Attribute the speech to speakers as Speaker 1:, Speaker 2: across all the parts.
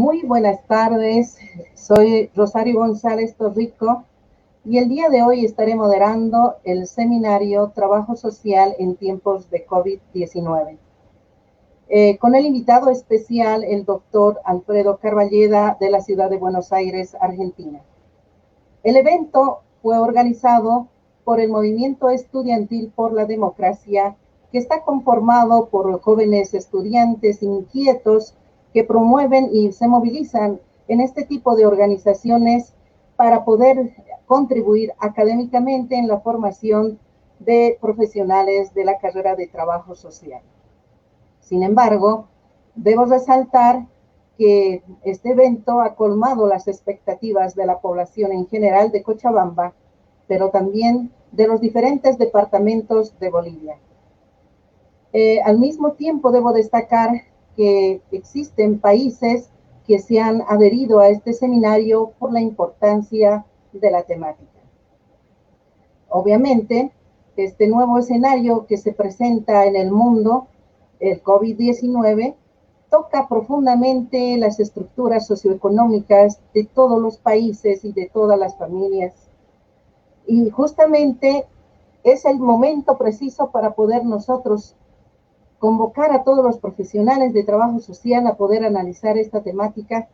Speaker 1: Muy buenas tardes, soy Rosario González Torrico y el día de hoy estaré moderando el seminario Trabajo Social en tiempos de COVID-19. Con el invitado especial, el doctor Alfredo Carballeda de la ciudad de Buenos Aires, Argentina. El evento fue organizado por el Movimiento Estudiantil por la Democracia, que está conformado por jóvenes estudiantes inquietos que promueven y se movilizan en este tipo de organizaciones para poder contribuir académicamente en la formación de profesionales de la carrera de trabajo social. Sin embargo, debo resaltar que este evento ha colmado las expectativas de la población en general de Cochabamba, pero también de los diferentes departamentos de Bolivia. Al mismo tiempo, debo destacar que existen países que se han adherido a este seminario por la importancia de la temática. Obviamente, este nuevo escenario que se presenta en el mundo, el COVID-19, toca profundamente las estructuras socioeconómicas de todos los países y de todas las familias. Y justamente es el momento preciso para poder nosotros convocar a todos los profesionales de trabajo social a poder analizar esta temática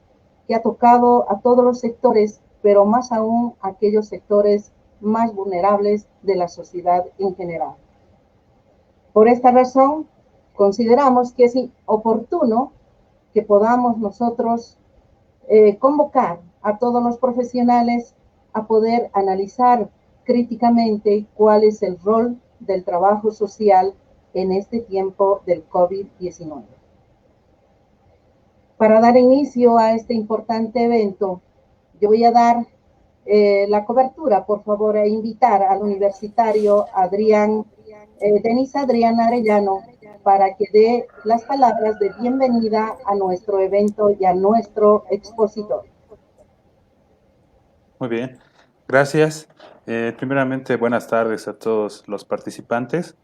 Speaker 1: que ha tocado a todos los sectores, pero más aún a aquellos sectores más vulnerables de la sociedad en general. Por esta razón, consideramos que es oportuno que podamos nosotros convocar a todos los profesionales a poder analizar críticamente cuál es el rol del trabajo social en este tiempo del COVID-19. Para dar inicio a este importante evento, yo voy a dar la cobertura, por favor, e invitar al universitario Denis Adrián Arellano para que dé las palabras de bienvenida a nuestro evento y a nuestro expositor.
Speaker 2: Muy bien, gracias. Primeramente, buenas tardes a todos los participantes.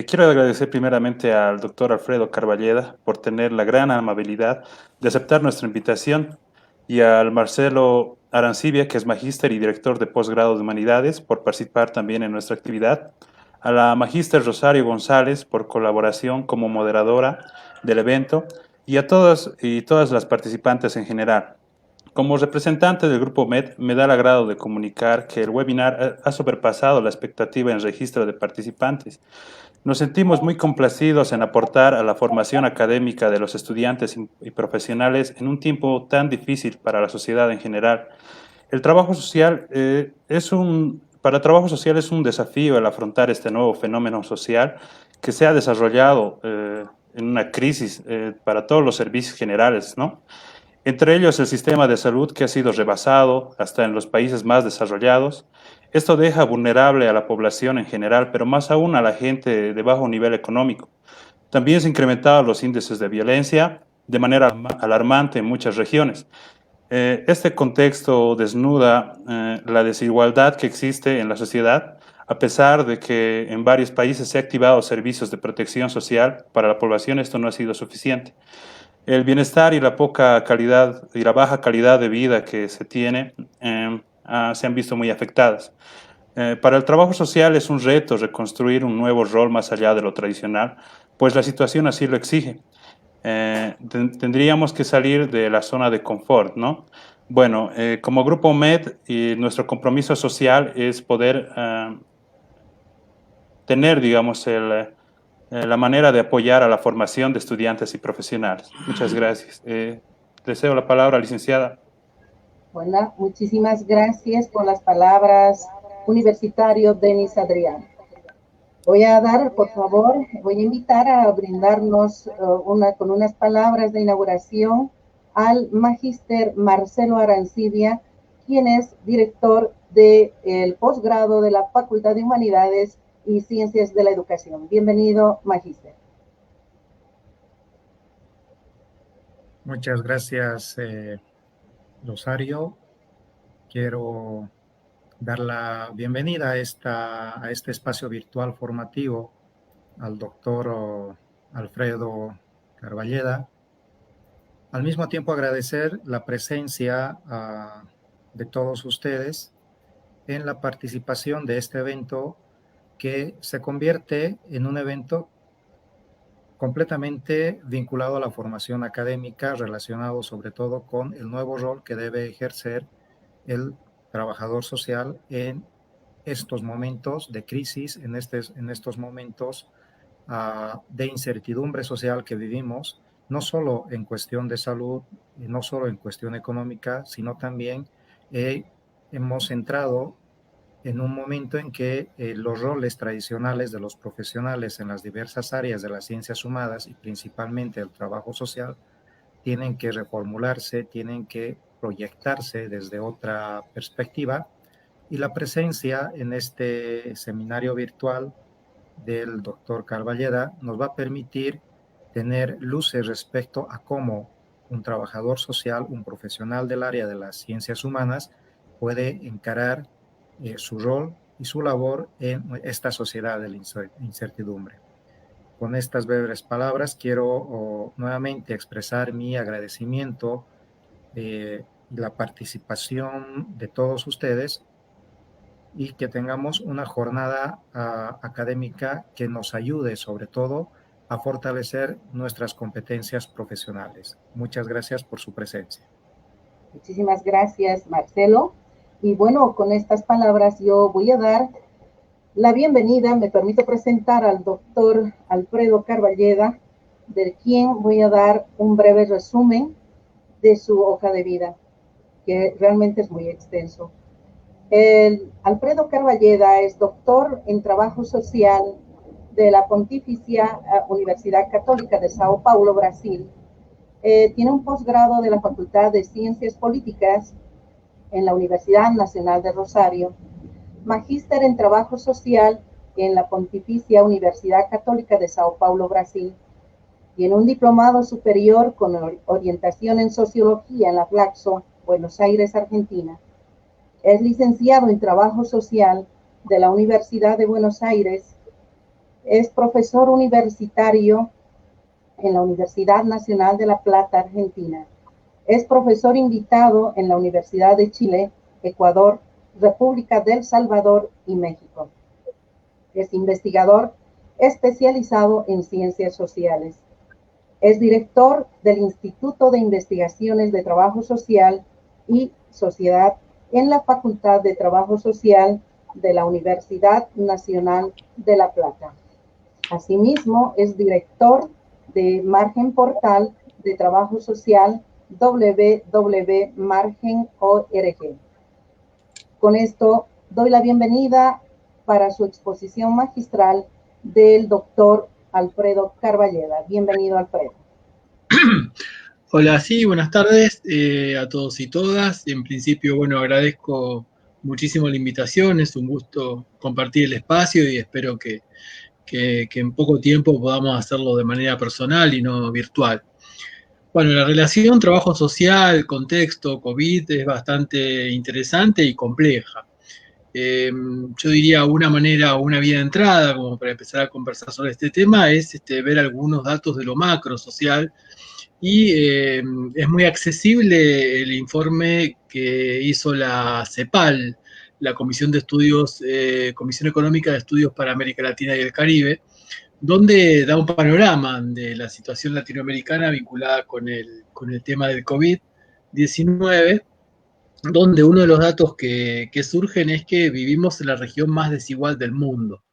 Speaker 2: Quiero agradecer primeramente al doctor Alfredo Carballeda por tener la gran amabilidad de aceptar nuestra invitación y al Marcelo Arancibia, que es magíster y director de posgrado de Humanidades, por participar también en nuestra actividad, a la magíster Rosario González por colaboración como moderadora del evento y a todos y todas las participantes en general. Como representante del Grupo MED, me da el agrado de comunicar que el webinar ha sobrepasado la expectativa en registro de participantes. Nos sentimos muy complacidos en aportar a la formación académica de los estudiantes y profesionales en un tiempo tan difícil para la sociedad en general. El trabajo social para el trabajo social es un desafío el afrontar este nuevo fenómeno social que se ha desarrollado en una crisis para todos los servicios generales, ¿no? Entre ellos el sistema de salud que ha sido rebasado hasta en los países más desarrollados. Esto deja vulnerable a la población en general, pero más aún a la gente de bajo nivel económico. También se han incrementado los índices de violencia de manera alarmante en muchas regiones. Este contexto desnuda la desigualdad que existe en la sociedad, a pesar de que en varios países se han activado servicios de protección social para la población, esto no ha sido suficiente. El bienestar y la poca calidad y la baja calidad de vida que se tiene se han visto muy afectadas. Para el trabajo social es un reto reconstruir un nuevo rol más allá de lo tradicional, pues la situación así lo exige. Tendríamos que salir de la zona de confort, ¿no? Bueno, como Grupo MED, nuestro compromiso social es poder tener, digamos, la manera de apoyar a la formación de estudiantes y profesionales. Muchas gracias. Deseo la palabra, licenciada.
Speaker 1: Bueno, muchísimas gracias por las palabras, universitario Denis Adrián. Voy a dar, por favor, voy a invitar a brindarnos con unas palabras de inauguración al magíster Marcelo Arancibia, quien es director del posgrado de la Facultad de Humanidades y Ciencias de la Educación. Bienvenido, magíster.
Speaker 3: Muchas gracias, Rosario. Quiero dar la bienvenida a este espacio virtual formativo al doctor Alfredo Carballeda Al mismo tiempo agradecer la presencia de todos ustedes en la participación de este evento, que se convierte en un evento completamente vinculado a la formación académica, relacionado sobre todo con el nuevo rol que debe ejercer el trabajador social en estos momentos de crisis, en estos momentos de incertidumbre social que vivimos, no solo en cuestión de salud, no solo en cuestión económica, sino también hemos entrado en un momento en que los roles tradicionales de los profesionales en las diversas áreas de las ciencias humanas y principalmente el trabajo social tienen que reformularse, tienen que proyectarse desde otra perspectiva, y la presencia en este seminario virtual del doctor Carballeda nos va a permitir tener luces respecto a cómo un trabajador social, un profesional del área de las ciencias humanas puede encarar su rol y su labor en esta sociedad de la incertidumbre. Con estas breves palabras quiero nuevamente expresar mi agradecimiento y la participación de todos ustedes, y que tengamos una jornada académica que nos ayude sobre todo a fortalecer nuestras competencias profesionales. Muchas gracias por su presencia.
Speaker 1: Muchísimas gracias, Marcelo. Y bueno, con estas palabras yo voy a dar la bienvenida, me permito presentar al doctor Alfredo Carballeda, de quien voy a dar un breve resumen de su hoja de vida, que realmente es muy extenso. Alfredo Carballeda es doctor en Trabajo Social de la Pontificia Universidad Católica de Sao Paulo, Brasil. Tiene un posgrado de la Facultad de Ciencias Políticas en la Universidad Nacional de Rosario, magíster en Trabajo Social en la Pontificia Universidad Católica de Sao Paulo, Brasil, y en un diplomado superior con orientación en Sociología en la Flaxo, Buenos Aires, Argentina. Es licenciado en Trabajo Social de la Universidad de Buenos Aires. Es profesor universitario en la Universidad Nacional de La Plata, Argentina. Es profesor invitado en la Universidad de Chile, Ecuador, República del Salvador y México. Es investigador especializado en ciencias sociales. Es director del Instituto de Investigaciones de Trabajo Social y Sociedad en la Facultad de Trabajo Social de la Universidad Nacional de La Plata. Asimismo, es director de Margen Portal de Trabajo Social www.margen.org. Con esto doy la bienvenida para su exposición magistral del doctor Alfredo Carballeda. Bienvenido, Alfredo.
Speaker 4: Hola, sí, buenas tardes a todos y todas. En principio, bueno, agradezco muchísimo la invitación, es un gusto compartir el espacio y espero que en poco tiempo podamos hacerlo de manera personal y no virtual. Bueno, la relación trabajo social, contexto, COVID es bastante interesante y compleja. Yo diría una manera o una vía de entrada, como para empezar a conversar sobre este tema, es ver algunos datos de lo macro social. Y es muy accesible el informe que hizo la CEPAL, la Comisión de Estudios, Comisión Económica de Estudios para América Latina y el Caribe, donde da un panorama de la situación latinoamericana vinculada con el tema del COVID-19, donde uno de los datos que surgen es que vivimos en la región más desigual del mundo.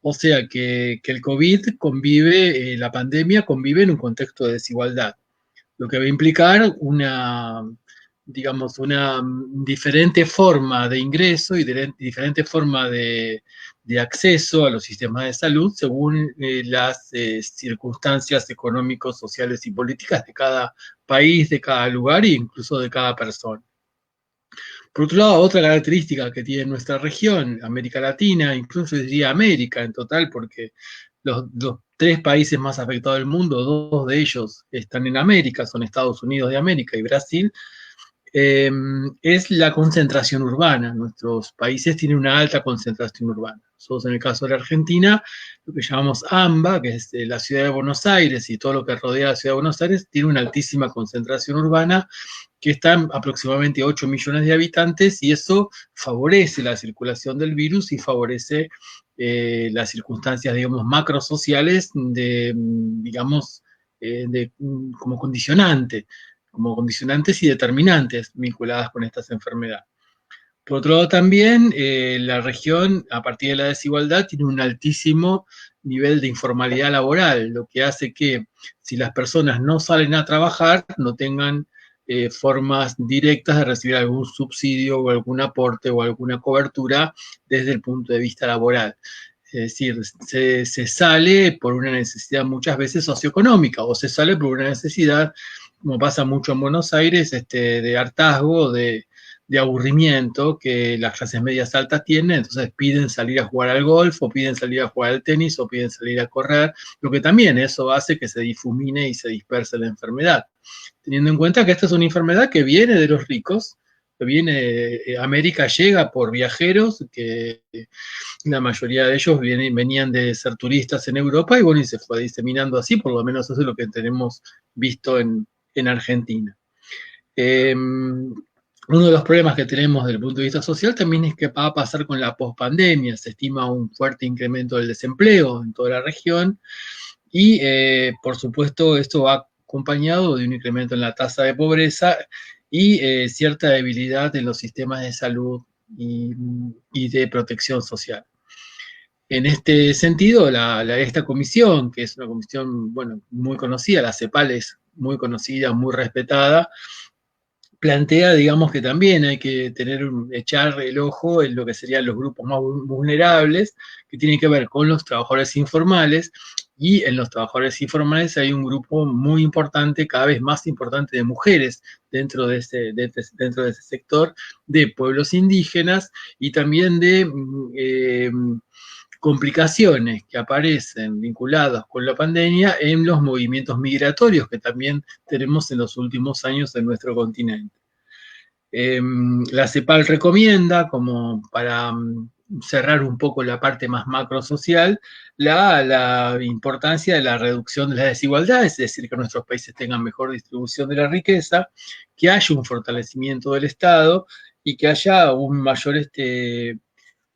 Speaker 4: O sea que el COVID convive, la pandemia convive en un contexto de desigualdad, lo que va a implicar una diferente forma de ingreso y diferente forma de acceso a los sistemas de salud según las circunstancias económicos, sociales y políticas de cada país, de cada lugar e incluso de cada persona. Por otro lado, otra característica que tiene nuestra región, América Latina, incluso diría América en total, porque los 3 países más afectados del mundo, 2 de ellos están en América, son Estados Unidos de América y Brasil, es la concentración urbana. Nuestros países tienen una alta concentración urbana. Nosotros en el caso de la Argentina, lo que llamamos AMBA, que es la ciudad de Buenos Aires y todo lo que rodea a la ciudad de Buenos Aires, tiene una altísima concentración urbana que está en aproximadamente 8 millones de habitantes, y eso favorece la circulación del virus y favorece las circunstancias, digamos, macrosociales digamos, como condicionantes y determinantes vinculadas con estas enfermedades. Por otro lado, también la región, a partir de la desigualdad, tiene un altísimo nivel de informalidad laboral, lo que hace que si las personas no salen a trabajar, no tengan formas directas de recibir algún subsidio o algún aporte o alguna cobertura desde el punto de vista laboral. Es decir, se sale por una necesidad muchas veces socioeconómica, o se sale por una necesidad, como pasa mucho en Buenos Aires, de hartazgo, de aburrimiento que las clases medias altas tienen, entonces piden salir a jugar al golf, o piden salir a jugar al tenis, o piden salir a correr, lo que también eso hace que se difumine y se disperse la enfermedad. Teniendo en cuenta que esta es una enfermedad que viene de los ricos, que viene, América llega por viajeros, que la mayoría de ellos venían de ser turistas en Europa, y bueno, y se fue diseminando así, por lo menos eso es lo que tenemos visto en Argentina. Uno de los problemas que tenemos desde el punto de vista social también es que va a pasar con la pospandemia. Se estima un fuerte incremento del desempleo en toda la región y, por supuesto, esto va acompañado de un incremento en la tasa de pobreza y cierta debilidad en los sistemas de salud y de protección social. En este sentido, esta comisión, que es una comisión, bueno, muy conocida, la CEPAL es muy conocida, muy respetada, plantea, digamos, que también hay que echar el ojo en lo que serían los grupos más vulnerables, que tienen que ver con los trabajadores informales, y en los trabajadores informales hay un grupo muy importante, cada vez más importante, de mujeres dentro de ese sector, de pueblos indígenas, y también de complicaciones que aparecen vinculadas con la pandemia en los movimientos migratorios que también tenemos en los últimos años en nuestro continente. La CEPAL recomienda, como para cerrar un poco la parte más macrosocial, la importancia de la reducción de las desigualdades, es decir, que nuestros países tengan mejor distribución de la riqueza, que haya un fortalecimiento del Estado y que haya un mayor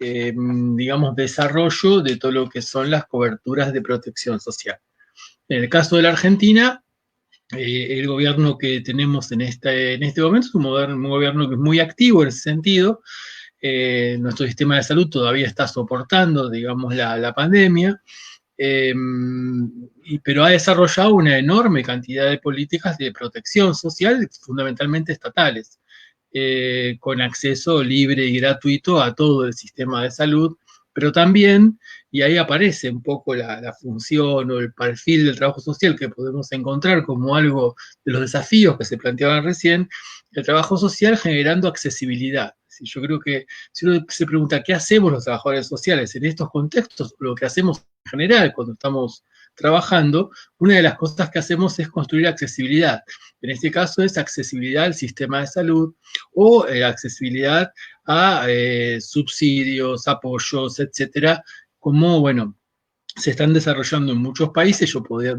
Speaker 4: digamos, desarrollo de todo lo que son las coberturas de protección social. En el caso de la Argentina, el gobierno que tenemos en este momento es un gobierno que es muy activo en ese sentido. Nuestro sistema de salud todavía está soportando, digamos, la pandemia, pero ha desarrollado una enorme cantidad de políticas de protección social, fundamentalmente estatales, con acceso libre y gratuito a todo el sistema de salud, pero también, y ahí aparece un poco la función o el perfil del trabajo social que podemos encontrar como algo de los desafíos que se planteaban recién, el trabajo social generando accesibilidad. Yo creo que si uno se pregunta qué hacemos los trabajadores sociales en estos contextos, lo que hacemos en general cuando estamos trabajando, una de las cosas que hacemos es construir accesibilidad. En este caso es accesibilidad al sistema de salud o accesibilidad a subsidios, apoyos, etcétera, como, bueno, se están desarrollando en muchos países. Yo puedo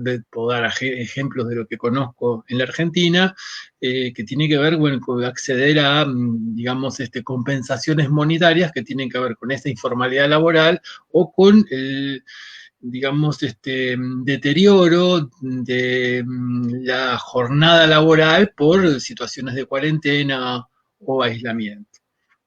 Speaker 4: dar ejemplos de lo que conozco en la Argentina, que tiene que ver, bueno, con acceder a, digamos, compensaciones monetarias que tienen que ver con esta informalidad laboral o con el, digamos, deterioro de la jornada laboral por situaciones de cuarentena o aislamiento.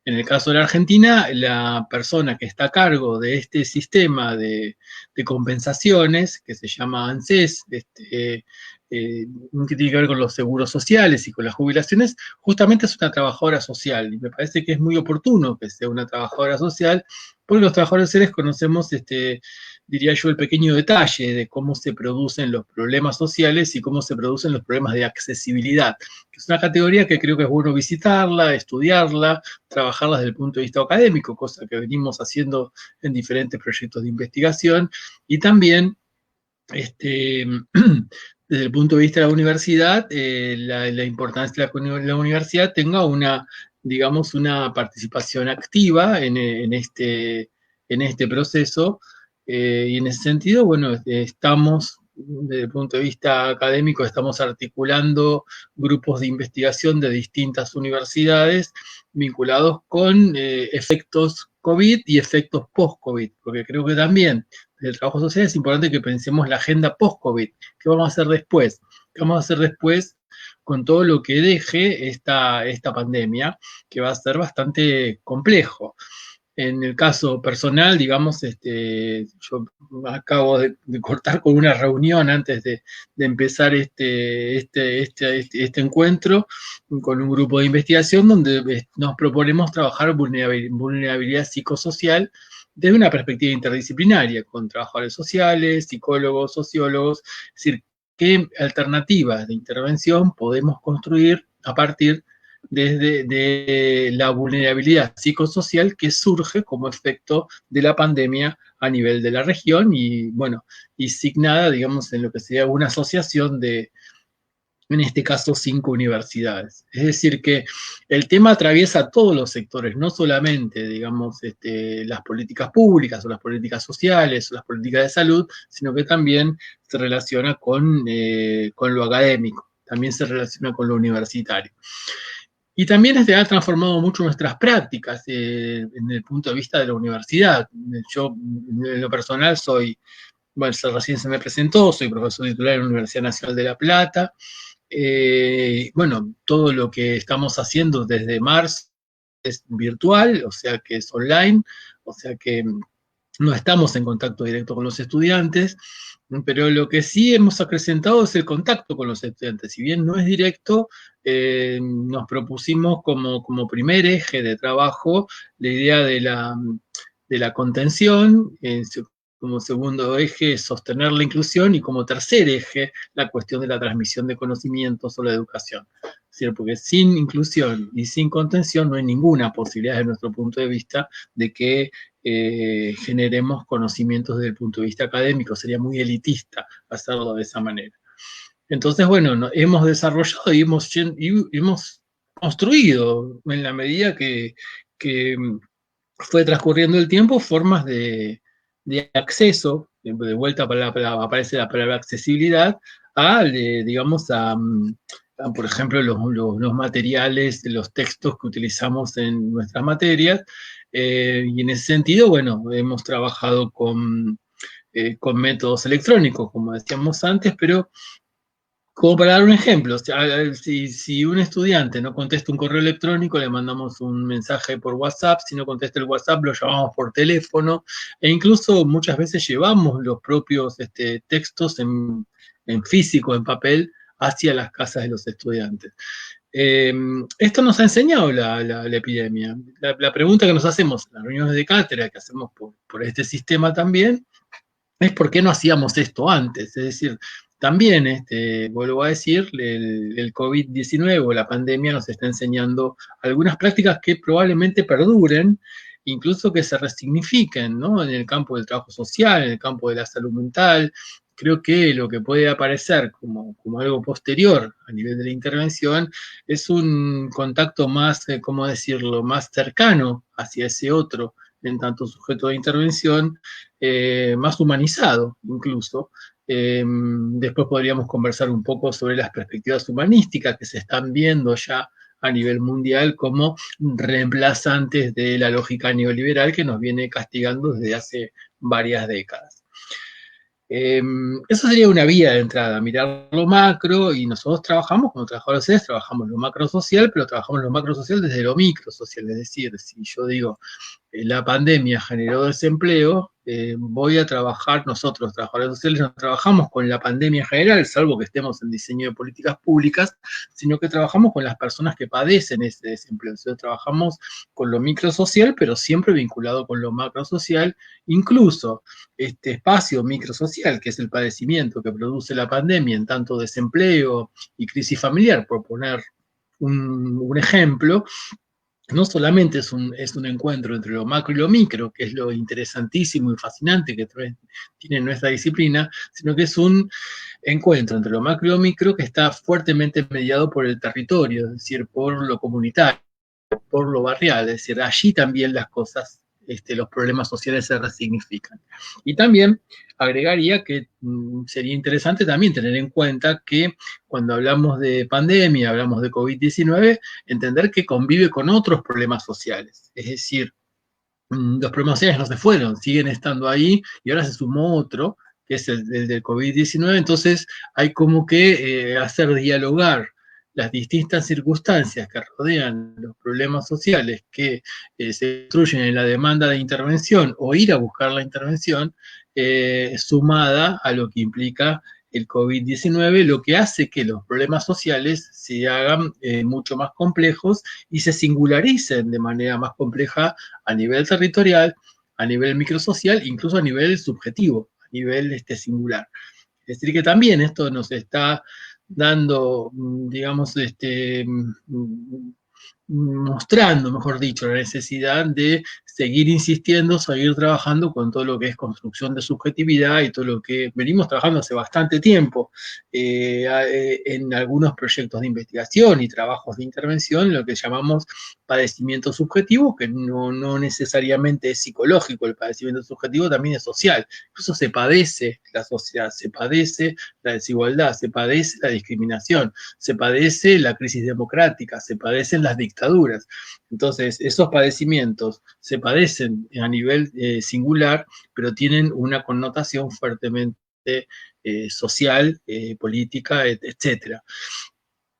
Speaker 4: En el caso de la Argentina, la persona que está a cargo de este sistema de compensaciones, que se llama ANSES, que tiene que ver con los seguros sociales y con las jubilaciones, justamente es una trabajadora social. Y me parece que es muy oportuno que sea una trabajadora social, porque los trabajadores sociales conocemos, diría yo, el pequeño detalle de cómo se producen los problemas sociales y cómo se producen los problemas de accesibilidad, que es una categoría que creo que es bueno visitarla, estudiarla, trabajarla desde el punto de vista académico, cosa que venimos haciendo en diferentes proyectos de investigación, y también desde el punto de vista de la universidad, la importancia de que la universidad tenga una, digamos, una participación activa en en este proceso, y en ese sentido, bueno, estamos, desde el punto de vista académico, estamos articulando grupos de investigación de distintas universidades vinculados con efectos COVID y efectos post-COVID, porque creo que también desde el trabajo social es importante que pensemos la agenda post-COVID. ¿Qué vamos a hacer después? ¿Qué vamos a hacer después con todo lo que deje esta pandemia, que va a ser bastante complejo? En el caso personal, digamos, yo acabo de cortar con una reunión antes de empezar este encuentro con un grupo de investigación donde nos proponemos trabajar vulnerabilidad psicosocial desde una perspectiva interdisciplinaria, con trabajadores sociales, psicólogos, sociólogos, es decir, qué alternativas de intervención podemos construir a partir de la vulnerabilidad psicosocial que surge como efecto de la pandemia a nivel de la región y, bueno, y signada, digamos, en lo que sería una asociación de, en este caso, 5 universidades. Es decir, que el tema atraviesa todos los sectores, no solamente, digamos, las políticas públicas o las políticas sociales o las políticas de salud, sino que también se relaciona con lo académico, también se relaciona con lo universitario. Y también ha transformado mucho nuestras prácticas en el punto de vista de la universidad. Yo, en lo personal, bueno, recién se me presentó, soy profesor titular en la Universidad Nacional de La Plata. Bueno, todo lo que estamos haciendo desde marzo es virtual, o sea que es online, o sea que no estamos en contacto directo con los estudiantes, pero lo que sí hemos acrecentado es el contacto con los estudiantes. Si bien no es directo, nos propusimos como primer eje de trabajo la idea de la contención, como segundo eje sostener la inclusión y como tercer eje la cuestión de la transmisión de conocimientos o la educación. Es decir, porque sin inclusión y sin contención no hay ninguna posibilidad desde nuestro punto de vista de que generemos conocimientos desde el punto de vista académico. Sería muy elitista hacerlo de esa manera. Entonces, bueno, hemos desarrollado y hemos construido, en la medida que fue transcurriendo el tiempo, formas de acceso, de vuelta aparece la palabra accesibilidad, digamos, por ejemplo, los materiales, los textos que utilizamos en nuestras materias, y en ese sentido, bueno, hemos trabajado con métodos electrónicos, como decíamos antes, pero como para dar un ejemplo, si un estudiante no contesta un correo electrónico, le mandamos un mensaje por WhatsApp, si no contesta el WhatsApp, lo llamamos por teléfono, e incluso muchas veces llevamos los propios textos en físico, en papel, hacia las casas de los estudiantes. Esto nos ha enseñado la epidemia. La pregunta que nos hacemos en las reuniones de cátedra, que hacemos por este sistema también, es por qué no hacíamos esto antes. Es decir, también, vuelvo a decir, el COVID-19 o la pandemia nos está enseñando algunas prácticas que probablemente perduren, incluso que se resignifiquen, ¿no? En el campo del trabajo social, en el campo de la salud mental. Creo que lo que puede aparecer como algo posterior a nivel de la intervención es un contacto más, ¿cómo decirlo?, más cercano hacia ese otro, en tanto sujeto de intervención, más humanizado incluso. Después podríamos conversar un poco sobre las perspectivas humanísticas que se están viendo ya a nivel mundial como reemplazantes de la lógica neoliberal que nos viene castigando desde hace varias décadas. Eso sería una vía de entrada, mirar lo macro, y nosotros trabajamos, como trabajadores sociales, trabajamos lo macro social, pero trabajamos lo macro social desde lo micro social. Es decir, si yo digo, la pandemia generó desempleo, voy a trabajar, nosotros, trabajadores sociales, no trabajamos con la pandemia en general, salvo que estemos en diseño de políticas públicas, sino que trabajamos con las personas que padecen ese desempleo. Entonces, trabajamos con lo microsocial, pero siempre vinculado con lo macrosocial, incluso este espacio microsocial, que es el padecimiento que produce la pandemia en tanto desempleo y crisis familiar, por poner un ejemplo. No solamente es un encuentro entre lo macro y lo micro, que es lo interesantísimo y fascinante que tiene nuestra disciplina, sino que es un encuentro entre lo macro y lo micro que está fuertemente mediado por el territorio, es decir, por lo comunitario, por lo barrial, es decir, allí también las cosas los problemas sociales se resignifican. Y también agregaría que sería interesante también tener en cuenta que cuando hablamos de pandemia, hablamos de COVID-19, entender que convive con otros problemas sociales. Es decir, los problemas sociales no se fueron, siguen estando ahí y ahora se sumó otro, que es el del COVID-19, entonces hay como que hacer dialogar las distintas circunstancias que rodean los problemas sociales que se construyen en la demanda de intervención o ir a buscar la intervención, sumada a lo que implica el COVID-19, lo que hace que los problemas sociales se hagan mucho más complejos y se singularicen de manera más compleja a nivel territorial, a nivel microsocial, incluso a nivel subjetivo, a nivel singular. Es decir, que también esto nos está dando, digamos, mostrando, mejor dicho, la necesidad de seguir insistiendo, seguir trabajando con todo lo que es construcción de subjetividad y todo lo que venimos trabajando hace bastante tiempo en algunos proyectos de investigación y trabajos de intervención, lo que llamamos padecimiento subjetivo, que no necesariamente es psicológico, el padecimiento subjetivo también es social. Incluso se padece la sociedad, se padece la desigualdad, se padece la discriminación, se padece la crisis democrática, se padecen las dictaduras. Entonces, esos padecimientos se padecen a nivel singular, pero tienen una connotación fuertemente social, política, etc.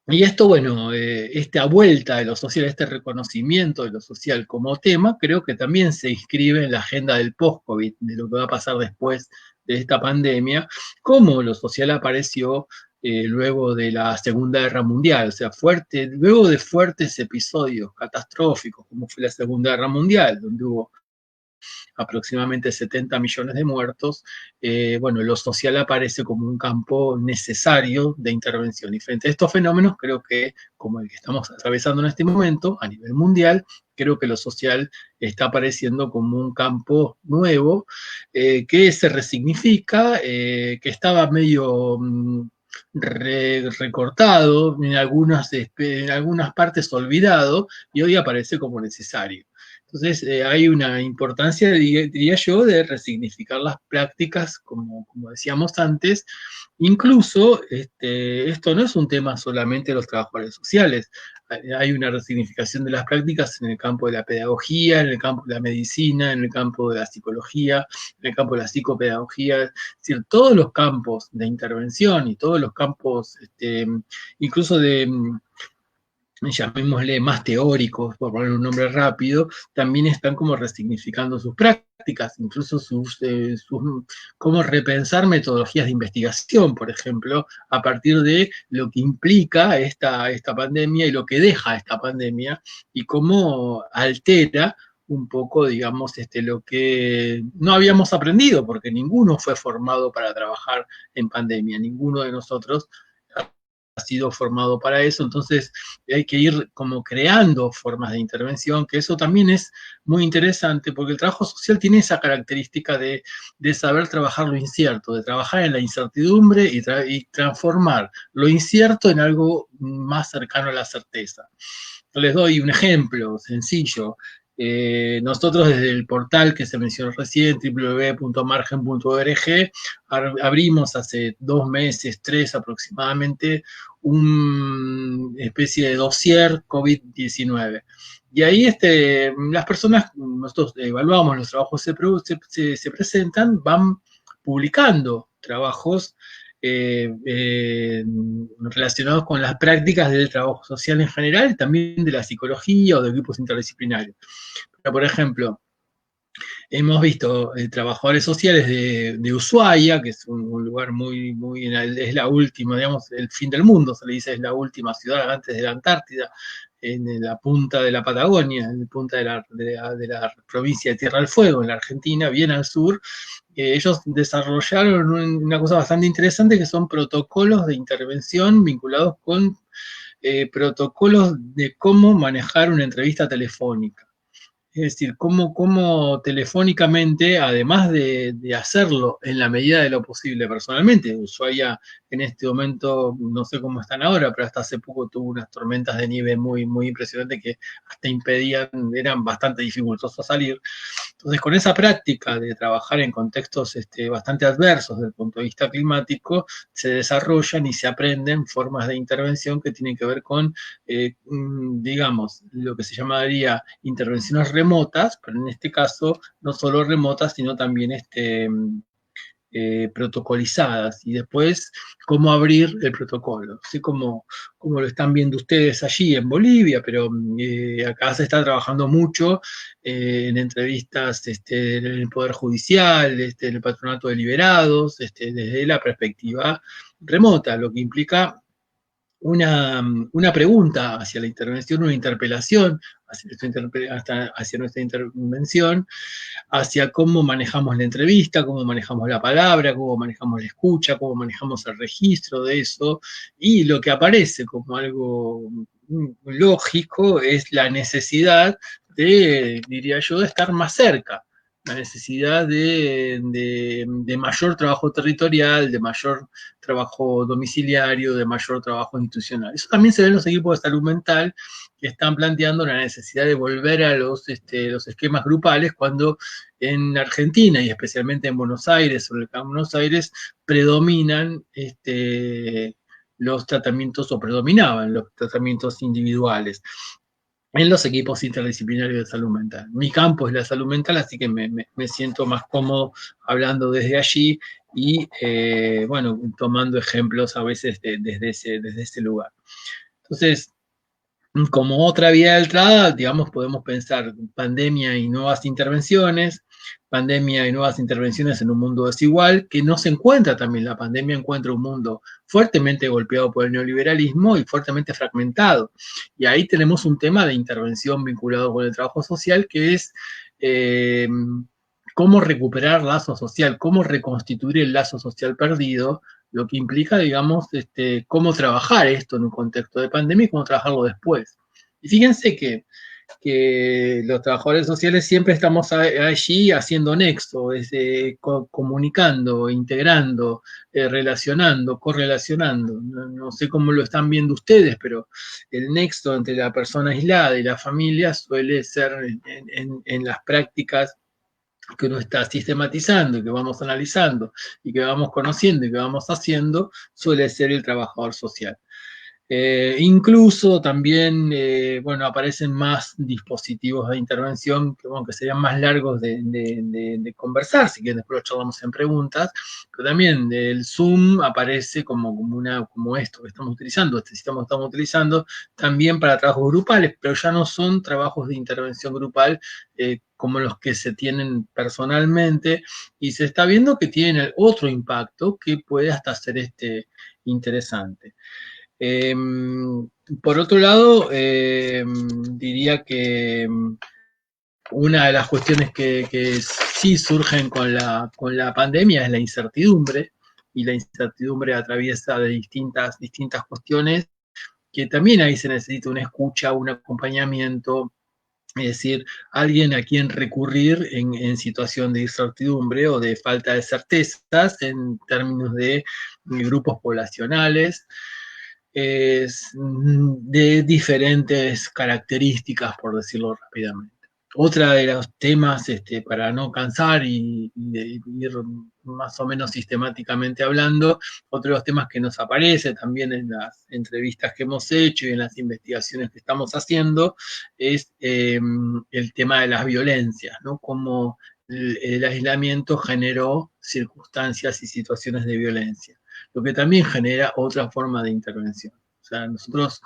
Speaker 4: Y esto, bueno, esta vuelta de lo social, este reconocimiento de lo social como tema, creo que también se inscribe en la agenda del post-COVID, de lo que va a pasar después de esta pandemia, cómo lo social apareció luego de la Segunda Guerra Mundial, o sea, luego de fuertes episodios catastróficos, como fue la Segunda Guerra Mundial, donde hubo aproximadamente 70 millones de muertos, bueno, lo social aparece como un campo necesario de intervención. Y frente a estos fenómenos, creo que, como el que estamos atravesando en este momento, a nivel mundial, creo que lo social está apareciendo como un campo nuevo, que se resignifica, que estaba medio recortado, en algunas partes olvidado, y hoy aparece como necesario. Entonces, hay una importancia, diría yo, de resignificar las prácticas, como decíamos antes. Incluso, esto no es un tema solamente de los trabajadores sociales. Hay una resignificación de las prácticas en el campo de la pedagogía, en el campo de la medicina, en el campo de la psicología, en el campo de la psicopedagogía. Es decir, todos los campos de intervención y todos los campos, incluso de llamémosle más teóricos, por poner un nombre rápido, también están como resignificando sus prácticas, incluso cómo repensar metodologías de investigación, por ejemplo, a partir de lo que implica esta pandemia y lo que deja esta pandemia, y cómo altera un poco, digamos, lo que no habíamos aprendido, porque ninguno fue formado para trabajar en pandemia, ninguno de nosotros ha sido formado para eso, entonces hay que ir como creando formas de intervención, que eso también es muy interesante, porque el trabajo social tiene esa característica de saber trabajar lo incierto, de trabajar en la incertidumbre y transformar lo incierto en algo más cercano a la certeza. Les doy un ejemplo sencillo. Nosotros desde el portal que se mencionó recién, www.margen.org, abrimos hace 2 meses, 3 aproximadamente, una especie de dossier COVID-19. Y ahí las personas, nosotros evaluamos los trabajos que se presentan, van publicando trabajos relacionados con las prácticas del trabajo social en general, también de la psicología o de grupos interdisciplinarios. Pero, por ejemplo, hemos visto trabajadores sociales de Ushuaia, que es un lugar es la última, digamos, el fin del mundo, se le dice, es la última ciudad antes de la Antártida, en la punta de la Patagonia, en la punta de la provincia de Tierra del Fuego, en la Argentina, bien al sur. Ellos desarrollaron una cosa bastante interesante, que son protocolos de intervención vinculados con protocolos de cómo manejar una entrevista telefónica. Es decir, cómo telefónicamente, además de hacerlo en la medida de lo posible personalmente, Ushuaia en este momento, no sé cómo están ahora, pero hasta hace poco tuvo unas tormentas de nieve muy, muy impresionantes que hasta impedían, eran bastante dificultosos salir. Entonces, con esa práctica de trabajar en contextos bastante adversos desde el punto de vista climático, se desarrollan y se aprenden formas de intervención que tienen que ver con, digamos, lo que se llamaría intervenciones remotas, pero en este caso no solo remotas, sino también protocolizadas, y después cómo abrir el protocolo, así como lo están viendo ustedes allí en Bolivia, pero acá se está trabajando mucho en entrevistas en el Poder Judicial, en el Patronato de Liberados, desde la perspectiva remota, lo que implica una pregunta hacia la intervención, una interpelación hacia nuestra intervención, hacia cómo manejamos la entrevista, cómo manejamos la palabra, cómo manejamos la escucha, cómo manejamos el registro de eso, y lo que aparece como algo lógico es la necesidad de, diría yo, de estar más cerca, la necesidad de mayor trabajo territorial, de mayor trabajo domiciliario, de mayor trabajo institucional. Eso también se ve en los equipos de salud mental que están planteando la necesidad de volver a los esquemas grupales cuando en Argentina y especialmente en Buenos Aires, sobre el Campo de Buenos Aires, predominan los tratamientos o predominaban los tratamientos individuales en los equipos interdisciplinarios de salud mental. Mi campo es la salud mental, así que me siento más cómodo hablando desde allí y, bueno, tomando ejemplos a veces desde ese lugar. Entonces, como otra vía de entrada, digamos, podemos pensar pandemia y nuevas intervenciones, pandemia y nuevas intervenciones en un mundo desigual, que no se encuentra también, la pandemia encuentra un mundo fuertemente golpeado por el neoliberalismo y fuertemente fragmentado. Y ahí tenemos un tema de intervención vinculado con el trabajo social, que es cómo recuperar lazo social, cómo reconstituir el lazo social perdido, lo que implica, digamos, cómo trabajar esto en un contexto de pandemia y cómo trabajarlo después. Y fíjense que los trabajadores sociales siempre estamos allí haciendo nexo, comunicando, integrando, relacionando, correlacionando. No sé cómo lo están viendo ustedes, pero el nexo entre la persona aislada y la familia suele ser en las prácticas que uno está sistematizando, que vamos analizando y que vamos conociendo y que vamos haciendo, suele ser el trabajador social. Incluso también, bueno, aparecen más dispositivos de intervención que, bueno, que serían más largos de conversar, si quieren después lo charlamos en preguntas, pero también el Zoom aparece como esto que estamos utilizando, este sistema que estamos utilizando, también para trabajos grupales, pero ya no son trabajos de intervención grupal como los que se tienen personalmente, y se está viendo que tienen otro impacto que puede hasta ser interesante. Por otro lado, diría que una de las cuestiones que sí surgen con la pandemia es la incertidumbre, y la incertidumbre atraviesa de distintas cuestiones, que también ahí se necesita una escucha, un acompañamiento, es decir, alguien a quien recurrir en situación de incertidumbre o de falta de certezas en términos de grupos poblacionales, de diferentes características, por decirlo rápidamente. Otra de los temas, para no cansar y ir más o menos sistemáticamente hablando, otro de los temas que nos aparece también en las entrevistas que hemos hecho y en las investigaciones que estamos haciendo, es el tema de las violencias, ¿no? Cómo el aislamiento generó circunstancias y situaciones de violencia, lo que también genera otra forma de intervención. O sea, nosotros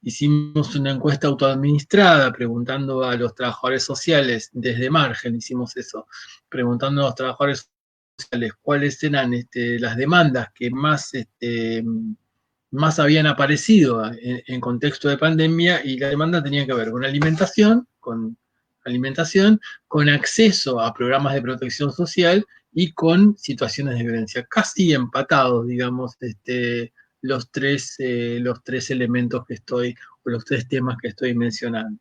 Speaker 4: hicimos una encuesta autoadministrada preguntando a los trabajadores sociales, desde Margen hicimos eso, preguntando a los trabajadores sociales cuáles eran las demandas que más habían aparecido en contexto de pandemia, y la demanda tenía que ver con alimentación, con acceso a programas de protección social y con situaciones de violencia, casi empatados, digamos, los tres elementos que estoy, o los tres temas que estoy mencionando.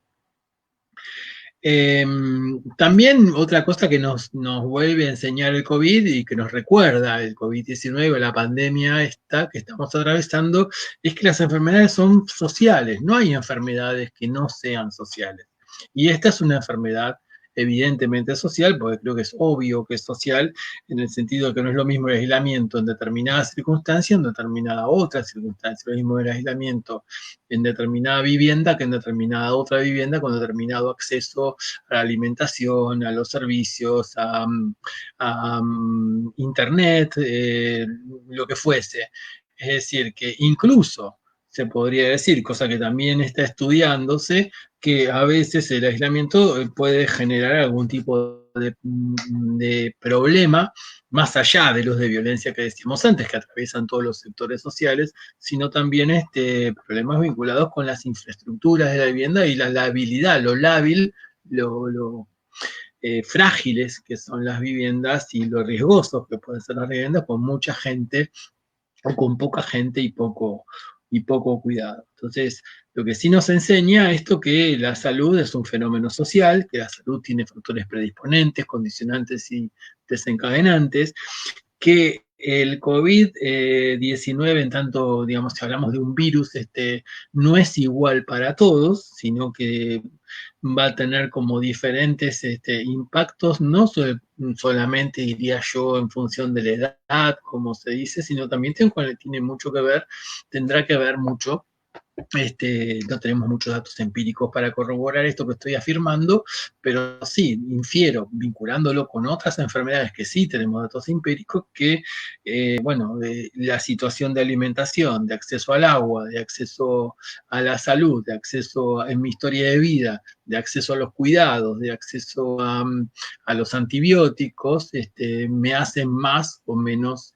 Speaker 4: También otra cosa que nos vuelve a enseñar el COVID y que nos recuerda el COVID-19, la pandemia esta que estamos atravesando, es que las enfermedades son sociales, no hay enfermedades que no sean sociales. Y esta es una enfermedad evidentemente social, porque creo que es obvio que es social, en el sentido de que no es lo mismo el aislamiento en determinada circunstancia, en determinada otra circunstancia, lo mismo el aislamiento en determinada vivienda que en determinada otra vivienda con determinado acceso a la alimentación, a los servicios, a internet, lo que fuese. Es decir, que incluso se podría decir, cosa que también está estudiándose, que a veces el aislamiento puede generar algún tipo de problema, más allá de los de violencia que decíamos antes, que atraviesan todos los sectores sociales, sino también problemas vinculados con las infraestructuras de la vivienda y la labilidad, lo lábil, lo frágiles que son las viviendas y lo riesgosos que pueden ser las viviendas con mucha gente o con poca gente y poco cuidado. Entonces, lo que sí nos enseña esto que la salud es un fenómeno social, que la salud tiene factores predisponentes, condicionantes y desencadenantes, que el COVID-19, en tanto, digamos, si hablamos de un virus, no es igual para todos, sino que va a tener como diferentes impactos, no solamente, diría yo, en función de la edad, como se dice, sino también tiene mucho que ver, tendrá que ver mucho. No tenemos muchos datos empíricos para corroborar esto que estoy afirmando, pero sí, infiero, vinculándolo con otras enfermedades que sí tenemos datos empíricos, que, la situación de alimentación, de acceso al agua, de acceso a la salud, de acceso en mi historia de vida, de acceso a los cuidados, de acceso a los antibióticos, me hacen más o menos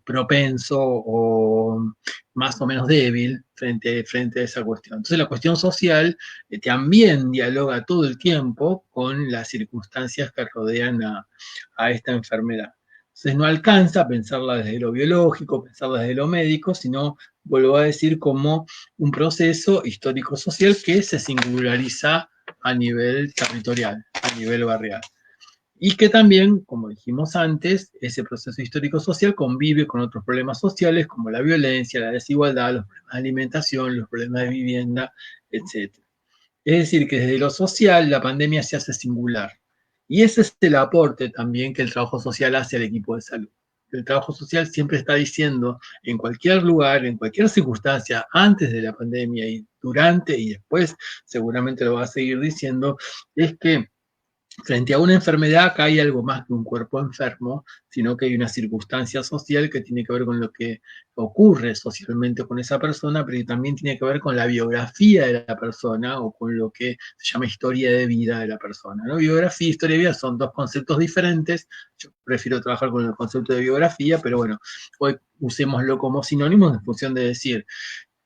Speaker 4: propenso o más o menos débil frente a esa cuestión. Entonces la cuestión social también dialoga todo el tiempo con las circunstancias que rodean a esta enfermedad. Entonces no alcanza a pensarla desde lo biológico, pensarla desde lo médico, sino, vuelvo a decir, como un proceso histórico-social que se singulariza a nivel territorial, a nivel barrial. Y que también, como dijimos antes, ese proceso histórico-social convive con otros problemas sociales como la violencia, la desigualdad, los problemas de alimentación, los problemas de vivienda, etc. Es decir, que desde lo social la pandemia se hace singular. Y ese es el aporte también que el trabajo social hace al equipo de salud. El trabajo social siempre está diciendo, en cualquier lugar, en cualquier circunstancia, antes de la pandemia y durante y después, seguramente lo va a seguir diciendo, es que frente a una enfermedad acá hay algo más que un cuerpo enfermo, sino que hay una circunstancia social que tiene que ver con lo que ocurre socialmente con esa persona, pero que también tiene que ver con la biografía de la persona o con lo que se llama historia de vida de la persona, ¿no? Biografía y historia de vida son dos conceptos diferentes. Yo prefiero trabajar con el concepto de biografía, pero bueno, hoy usémoslo como sinónimo en función de decir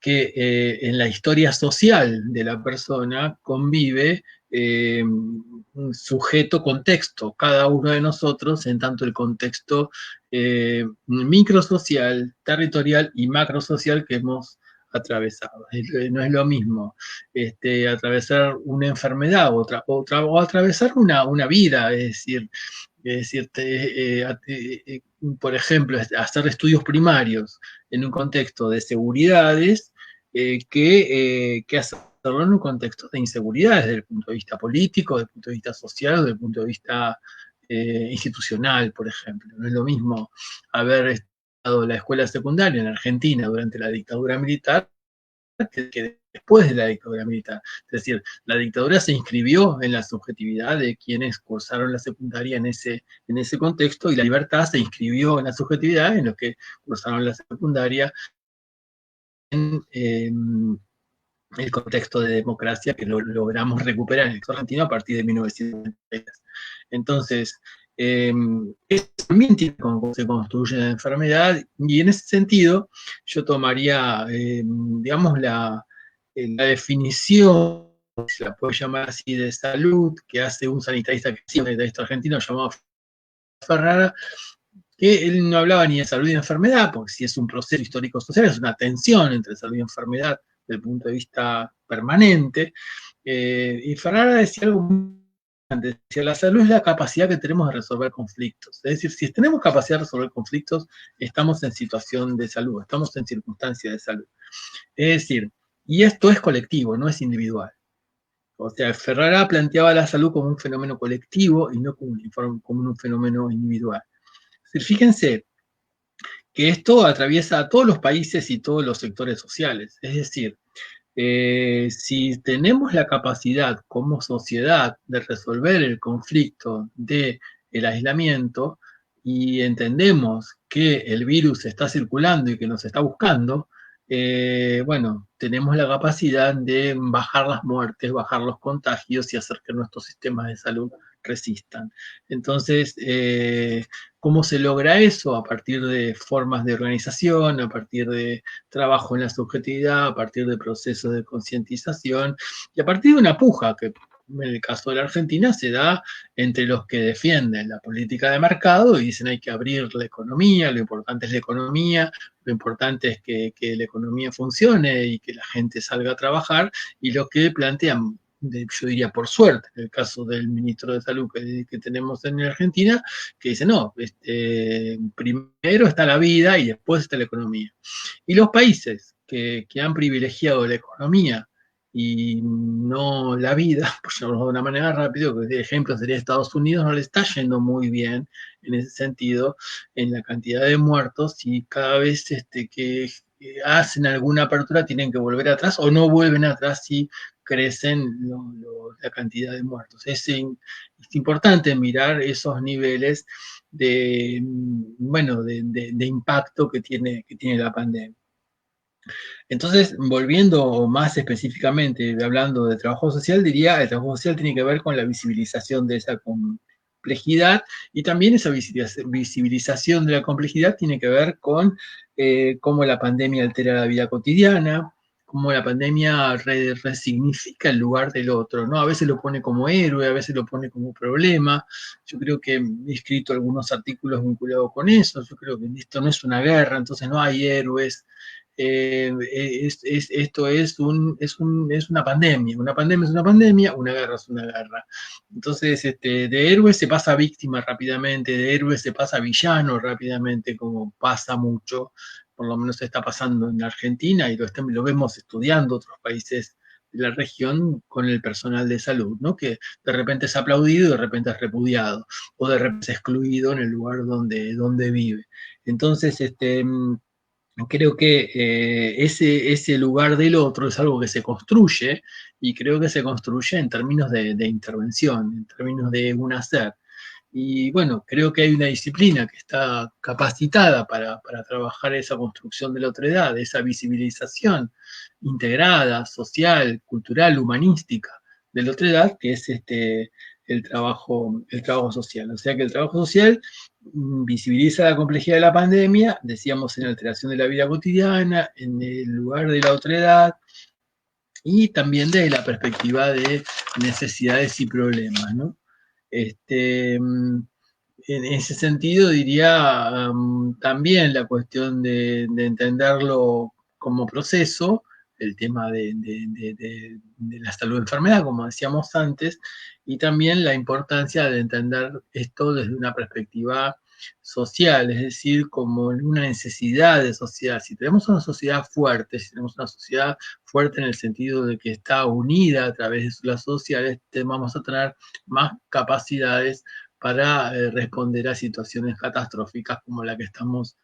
Speaker 4: que en la historia social de la persona convive un sujeto-contexto, cada uno de nosotros, en tanto el contexto microsocial, territorial y macrosocial que hemos atravesado. No es lo mismo atravesar una enfermedad o atravesar una vida, es decir, por ejemplo, hacer estudios primarios en un contexto de seguridades que hacerlo en un contexto de inseguridades desde el punto de vista político, desde el punto de vista social, desde el punto de vista institucional, por ejemplo. No es lo mismo haber estado la escuela secundaria en Argentina durante la dictadura militar que después de la dictadura militar. Es decir, la dictadura se inscribió en la subjetividad de quienes cursaron la secundaria en ese contexto, y la libertad se inscribió en la subjetividad en los que cursaron la secundaria en el contexto de democracia que lo logramos recuperar en el argentino a partir de 1993. Entonces, eso también tiene cómo se construye la enfermedad, y en ese sentido yo tomaría, digamos, la definición, se la puede llamar así, de salud, que hace un sanitarista argentino llamado Ferrara, que él no hablaba ni de salud ni de enfermedad, porque si es un proceso histórico-social, es una tensión entre salud y enfermedad, desde el punto de vista permanente. Y Ferrara decía algo muy importante, decía, la salud es la capacidad que tenemos de resolver conflictos. Es decir, si tenemos capacidad de resolver conflictos, estamos en situación de salud, estamos en circunstancias de salud. Es decir, y esto es colectivo, no es individual. O sea, Ferrara planteaba la salud como un fenómeno colectivo y no como un fenómeno individual. Es decir, fíjense que esto atraviesa a todos los países y todos los sectores sociales. Es decir, si tenemos la capacidad como sociedad de resolver el conflicto del aislamiento y entendemos que el virus está circulando y que nos está buscando, bueno, tenemos la capacidad de bajar las muertes, bajar los contagios y hacer que nuestros sistemas de salud resistan. Entonces, ¿cómo se logra eso? A partir de formas de organización, a partir de trabajo en la subjetividad, a partir de procesos de concientización y a partir de una puja que en el caso de la Argentina se da entre los que defienden la política de mercado y dicen hay que abrir la economía, lo importante es la economía, lo importante es que la economía funcione y que la gente salga a trabajar, y los que plantean, yo diría por suerte, en el caso del ministro de Salud que tenemos en Argentina, que dice no, primero está la vida y después está la economía. Y los países que han privilegiado la economía y no la vida, por llamarlo de una manera rápida, que de ejemplo sería Estados Unidos, no le está yendo muy bien en ese sentido, en la cantidad de muertos, y cada vez que hacen alguna apertura tienen que volver atrás o no vuelven atrás si crecen la cantidad de muertos. Es importante mirar esos niveles de, bueno, de impacto que tiene la pandemia. Entonces, volviendo más específicamente, hablando de trabajo social, diría, el trabajo social tiene que ver con la visibilización de esa complejidad, y también esa visibilización de la complejidad tiene que ver con cómo la pandemia altera la vida cotidiana, cómo la pandemia resignifica el lugar del otro, ¿no? A veces lo pone como héroe, a veces lo pone como problema. Yo creo que he escrito algunos artículos vinculados con eso. Yo creo que esto no es una guerra, entonces no hay héroes. Esto es una pandemia. Una pandemia es una pandemia, una guerra es una guerra. Entonces, de héroe se pasa a víctima rápidamente, de héroe se pasa a villano rápidamente, como pasa mucho, por lo menos está pasando en Argentina, y lo vemos estudiando otros países de la región con el personal de salud, ¿no? Que de repente es aplaudido y de repente es repudiado, o de repente es excluido en el lugar donde vive. Entonces, creo que ese lugar del otro es algo que se construye, y creo que se construye en términos de intervención, en términos de un hacer. Y bueno, creo que hay una disciplina que está capacitada para trabajar esa construcción de la otredad, esa visibilización integrada, social, cultural, humanística de la otredad, que es el trabajo social. O sea que el trabajo social visibiliza la complejidad de la pandemia, decíamos, en la alteración de la vida cotidiana, en el lugar de la otredad, y también desde la perspectiva de necesidades y problemas, ¿no? En ese sentido diría también la cuestión de entenderlo como proceso, el tema de la salud-enfermedad, como decíamos antes, y también la importancia de entender esto desde una perspectiva social, es decir, como una necesidad de sociedad. Si tenemos una sociedad fuerte, si tenemos una sociedad fuerte en el sentido de que está unida a través de las sociales, vamos a tener más capacidades para responder a situaciones catastróficas como la que estamos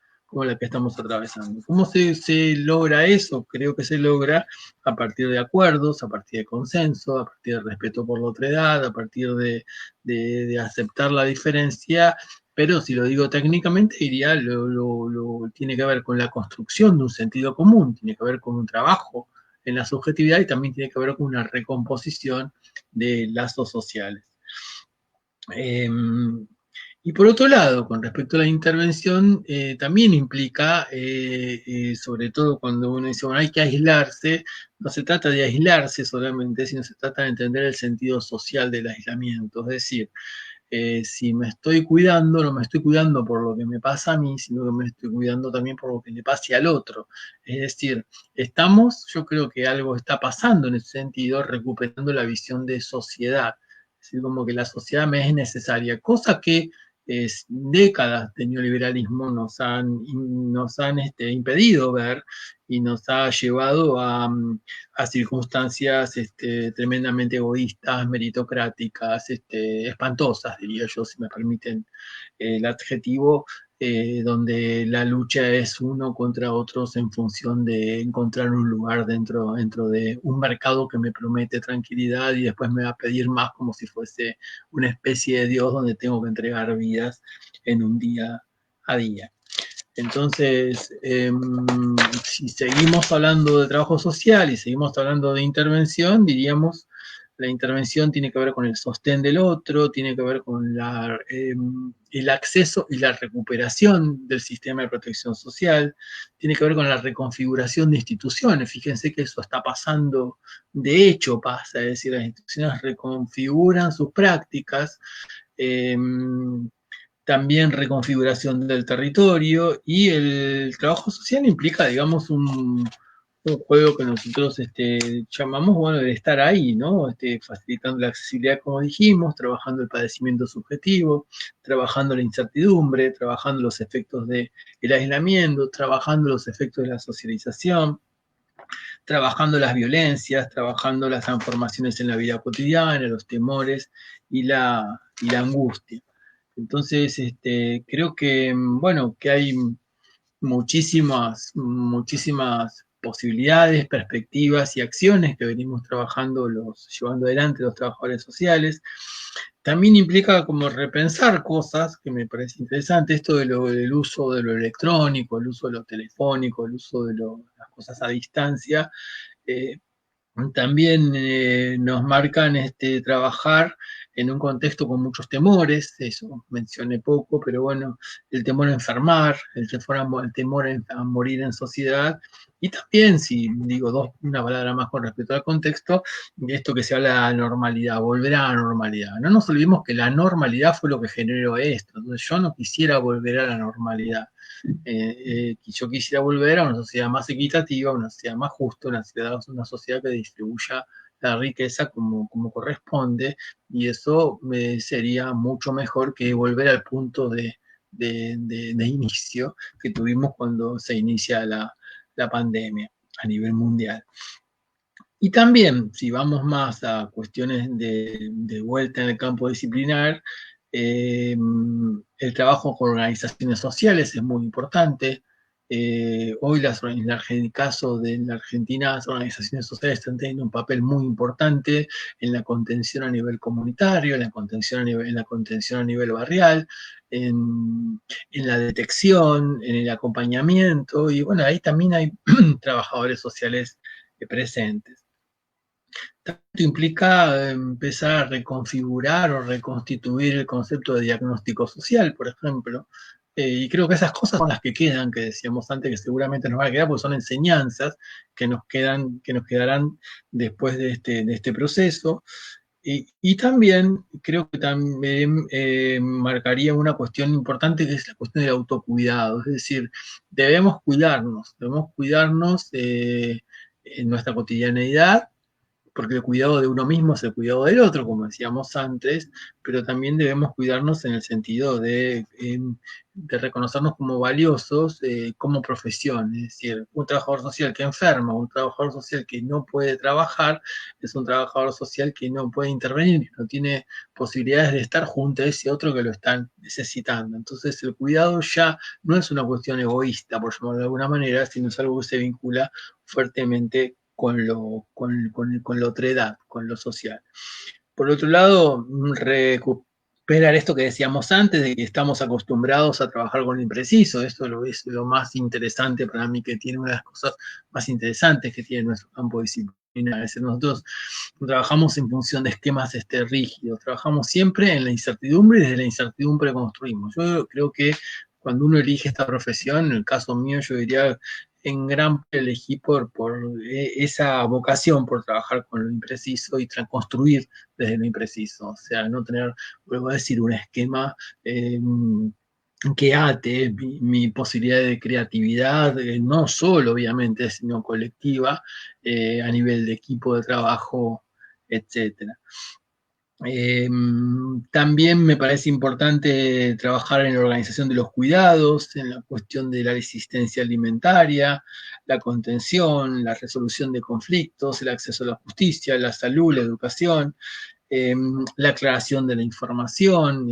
Speaker 4: atravesando. ¿Cómo se logra eso? Creo que se logra a partir de acuerdos, a partir de consenso, a partir de respeto por la otredad, a partir de aceptar la diferencia, pero si lo digo técnicamente, diría, tiene que ver con la construcción de un sentido común, tiene que ver con un trabajo en la subjetividad, y también tiene que ver con una recomposición de lazos sociales. Y por otro lado, con respecto a la intervención, también implica, sobre todo cuando uno dice, bueno, hay que aislarse, no se trata de aislarse solamente, sino se trata de entender el sentido social del aislamiento. Es decir, si me estoy cuidando, no me estoy cuidando por lo que me pasa a mí, sino que me estoy cuidando también por lo que le pase al otro. Es decir, yo creo que algo está pasando en ese sentido, recuperando la visión de sociedad. Es decir, como que la sociedad me es necesaria, cosa que décadas de neoliberalismo nos han impedido ver y nos ha llevado a circunstancias tremendamente egoístas, meritocráticas, espantosas, diría yo, si me permiten el adjetivo, donde la lucha es uno contra otros en función de encontrar un lugar dentro de un mercado que me promete tranquilidad y después me va a pedir más como si fuese una especie de Dios donde tengo que entregar vidas en un día a día. Entonces, si seguimos hablando de trabajo social y seguimos hablando de intervención, diríamos, la intervención tiene que ver con el sostén del otro, tiene que ver con el acceso y la recuperación del sistema de protección social, tiene que ver con la reconfiguración de instituciones. Fíjense que eso está pasando, de hecho pasa, es decir, las instituciones reconfiguran sus prácticas, también reconfiguración del territorio, y el trabajo social implica, digamos, un juego que nosotros llamamos, bueno, de estar ahí, ¿no? Facilitando la accesibilidad, como dijimos, trabajando el padecimiento subjetivo, trabajando la incertidumbre, trabajando los efectos del aislamiento, trabajando los efectos de la socialización, trabajando las violencias, trabajando las transformaciones en la vida cotidiana, los temores y la angustia. Entonces, creo que, bueno, que hay muchísimas posibilidades, perspectivas y acciones que venimos trabajando, llevando adelante los trabajadores sociales. También implica como repensar cosas que me parece interesante, esto del uso de lo electrónico, el uso de lo telefónico, el uso de las cosas a distancia. También nos marcan trabajar en un contexto con muchos temores, eso mencioné poco, pero bueno, el temor a enfermar, el temor a morir en sociedad, y también, si digo una palabra más con respecto al contexto, de esto que se habla de la normalidad, volver a la normalidad. No nos olvidemos que la normalidad fue lo que generó esto, entonces yo no quisiera volver a la normalidad. Yo quisiera volver a una sociedad más equitativa, una sociedad más justa, una sociedad que distribuya la riqueza como corresponde, y eso sería mucho mejor que volver al punto de inicio que tuvimos cuando se inicia la pandemia a nivel mundial. Y también, si vamos más a cuestiones de vuelta en el campo disciplinar, el trabajo con organizaciones sociales es muy importante. Hoy en el caso de la Argentina, las organizaciones sociales están teniendo un papel muy importante en la contención a nivel comunitario, en la contención a nivel barrial, en la detección, en el acompañamiento, y bueno, ahí también hay trabajadores sociales presentes. Tanto implica empezar a reconfigurar o reconstituir el concepto de diagnóstico social, por ejemplo, y creo que esas cosas son las que quedan, que decíamos antes, que seguramente nos van a quedar, porque son enseñanzas que nos quedarán después de este proceso. Y también creo que también marcaría una cuestión importante, que es la cuestión del autocuidado, es decir, debemos cuidarnos en nuestra cotidianeidad, porque el cuidado de uno mismo es el cuidado del otro, como decíamos antes, pero también debemos cuidarnos en el sentido de reconocernos como valiosos como profesión. Es decir, un trabajador social que enferma, un trabajador social que no puede trabajar, es un trabajador social que no puede intervenir, que no tiene posibilidades de estar junto a ese otro que lo están necesitando. Entonces el cuidado ya no es una cuestión egoísta, por llamarlo de alguna manera, sino es algo que se vincula fuertemente con la otredad, con lo social. Por otro lado, recuperar esto que decíamos antes, de que estamos acostumbrados a trabajar con lo impreciso. Esto es lo más interesante para mí, que tiene una de las cosas más interesantes que tiene nuestro campo disciplinar. Es decir, nosotros trabajamos en función de esquemas rígidos, trabajamos siempre en la incertidumbre, y desde la incertidumbre construimos. Yo creo que cuando uno elige esta profesión, en el caso mío yo diría en gran parte elegí por esa vocación por trabajar con lo impreciso y construir desde lo impreciso. O sea, no tener, vuelvo a decir, un esquema que ate mi posibilidad de creatividad, no solo obviamente, sino colectiva, a nivel de equipo de trabajo, etcétera. También me parece importante trabajar en la organización de los cuidados, en la cuestión de la asistencia alimentaria, la contención, la resolución de conflictos, el acceso a la justicia, la salud, la educación, la aclaración de la información.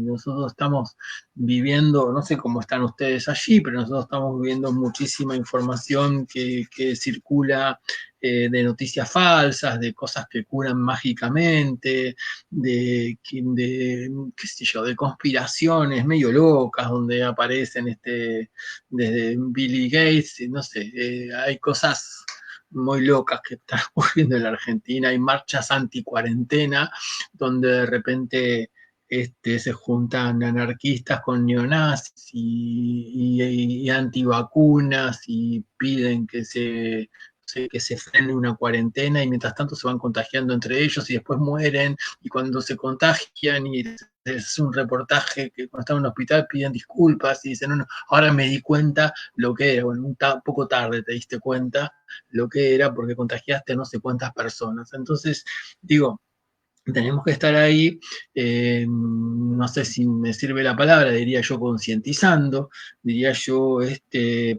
Speaker 4: Nosotros estamos viviendo, no sé cómo están ustedes allí, pero nosotros estamos viviendo muchísima información que circula de noticias falsas, de cosas que curan mágicamente, qué sé yo, de conspiraciones medio locas donde aparecen desde Billy Gates, no sé, hay cosas muy locas que están ocurriendo en la Argentina. Hay marchas anti-cuarentena donde de repente se juntan anarquistas con neonazis y antivacunas y piden que se frene una cuarentena y mientras tanto se van contagiando entre ellos y después mueren y cuando se contagian y es un reportaje que cuando están en un hospital piden disculpas y dicen, no, ahora me di cuenta lo que era, bueno, un poco tarde te diste cuenta lo que era porque contagiaste a no sé cuántas personas. Entonces, digo, tenemos que estar ahí, no sé si me sirve la palabra, diría yo concientizando, diría yo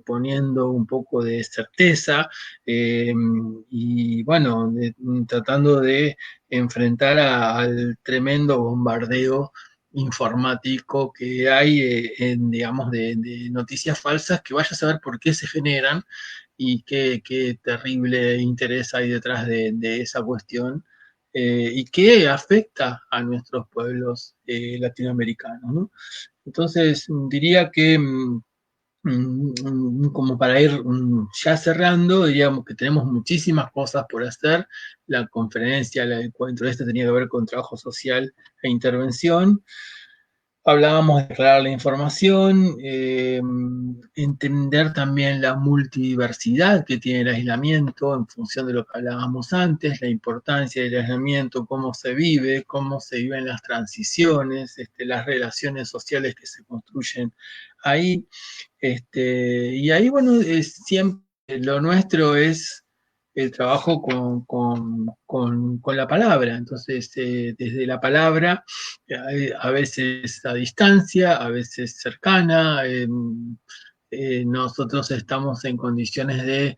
Speaker 4: poniendo un poco de certeza y bueno, tratando de enfrentar al tremendo bombardeo informático que hay digamos, de noticias falsas que vaya a saber por qué se generan y qué terrible interés hay detrás de esa cuestión y que afecta a nuestros pueblos latinoamericanos, ¿no? Entonces, diría que como para ir ya cerrando, diríamos que tenemos muchísimas cosas por hacer. La conferencia, el encuentro tenía que ver con trabajo social e intervención. Hablábamos de aclarar la información, entender también la multidiversidad que tiene el aislamiento en función de lo que hablábamos antes, la importancia del aislamiento, cómo se viven las transiciones, las relaciones sociales que se construyen ahí. Y ahí, bueno, siempre lo nuestro es el trabajo con la palabra. Entonces, desde la palabra, a veces a distancia, a veces cercana, nosotros estamos en condiciones de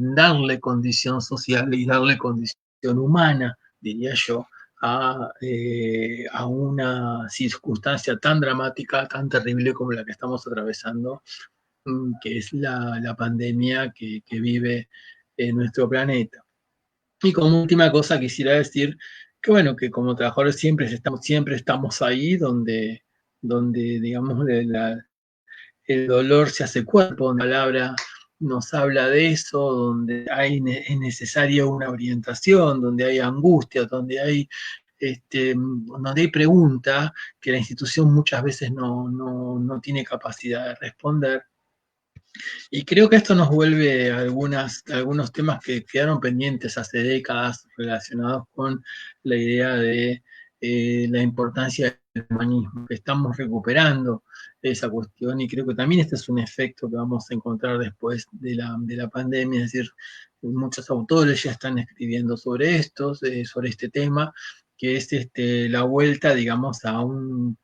Speaker 4: darle condición social y darle condición humana, diría yo, a una circunstancia tan dramática, tan terrible como la que estamos atravesando, que es la pandemia que vive en nuestro planeta. Y como última cosa quisiera decir que bueno, que como trabajadores siempre estamos ahí donde digamos, el dolor se hace cuerpo, donde la palabra nos habla de eso, donde es necesaria una orientación, donde hay angustia, donde hay pregunta que la institución muchas veces no tiene capacidad de responder. Y creo que esto nos vuelve a algunos temas que quedaron pendientes hace décadas relacionados con la idea de la importancia del humanismo, que estamos recuperando esa cuestión y creo que también este es un efecto que vamos a encontrar después de la pandemia, es decir, muchos autores ya están escribiendo sobre esto, sobre este tema, que es la vuelta, digamos, a un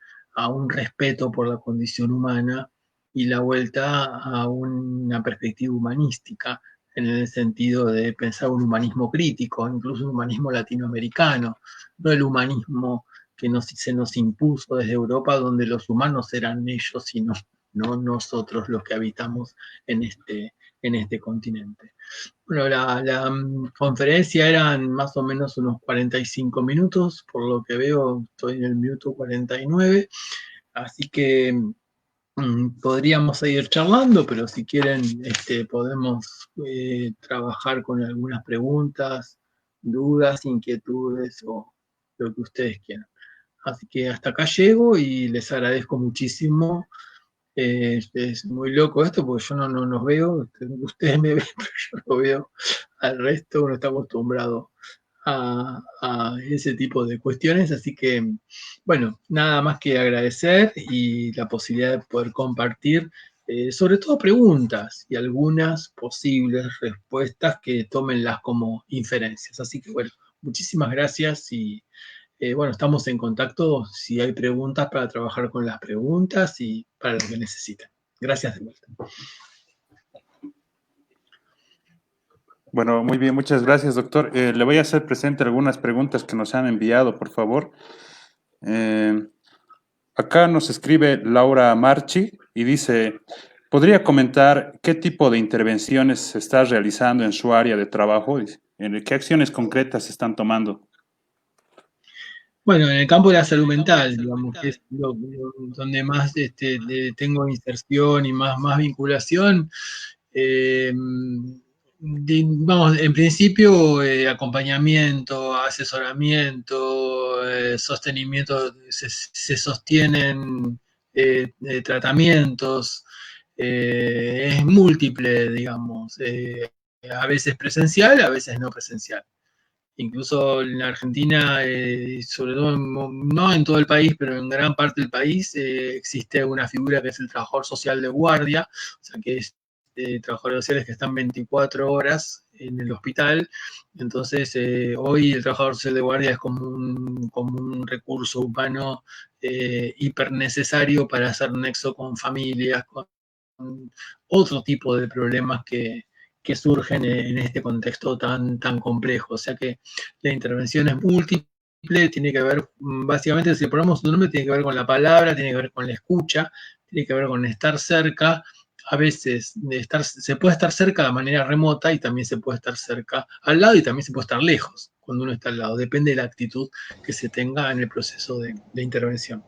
Speaker 4: respeto por la condición humana y la vuelta a una perspectiva humanística, en el sentido de pensar un humanismo crítico, incluso un humanismo latinoamericano, no el humanismo que se nos impuso desde Europa, donde los humanos eran ellos, sino no nosotros los que habitamos en este continente. Bueno, la conferencia eran más o menos unos 45 minutos, por lo que veo estoy en el minuto 49, así que podríamos seguir charlando, pero si quieren podemos trabajar con algunas preguntas, dudas, inquietudes o lo que ustedes quieran. Así que hasta acá llego y les agradezco muchísimo Es muy loco esto porque yo no nos veo, ustedes me ven, pero yo no veo al resto, uno está acostumbrado a ese tipo de cuestiones, así que, bueno, nada más que agradecer y la posibilidad de poder compartir, sobre todo preguntas y algunas posibles respuestas que tómenlas como inferencias. Así que, bueno, muchísimas gracias y, bueno, estamos en contacto si hay preguntas para trabajar con las preguntas y para lo que necesiten. Gracias de vuelta.
Speaker 2: Bueno, muy bien, muchas gracias, doctor. Le voy a hacer presente algunas preguntas que nos han enviado, por favor. Acá nos escribe Laura Marchi y dice, ¿podría comentar qué tipo de intervenciones se está realizando en su área de trabajo? ¿Qué acciones concretas se están tomando?
Speaker 4: Bueno, en el campo de la salud mental, digamos, que es donde más tengo inserción y más vinculación. Vamos, en principio, acompañamiento, asesoramiento, sostenimiento, se sostienen tratamientos, es múltiple, digamos, a veces presencial, a veces no presencial. Incluso en Argentina, sobre todo, no en todo el país, pero en gran parte del país, existe una figura que es el trabajador social de guardia, o sea, que es trabajadores sociales que están 24 horas en el hospital. Entonces, hoy el trabajador social de guardia es como un recurso humano hiper necesario para hacer nexo con familias, con otro tipo de problemas que surgen en este contexto tan complejo. O sea que la intervención es múltiple, tiene que ver, básicamente, si le ponemos un nombre, tiene que ver con la palabra, tiene que ver con la escucha, tiene que ver con estar cerca. A veces se puede estar cerca de manera remota y también se puede estar cerca al lado y también se puede estar lejos cuando uno está al lado. Depende de la actitud que se tenga en el proceso de intervención.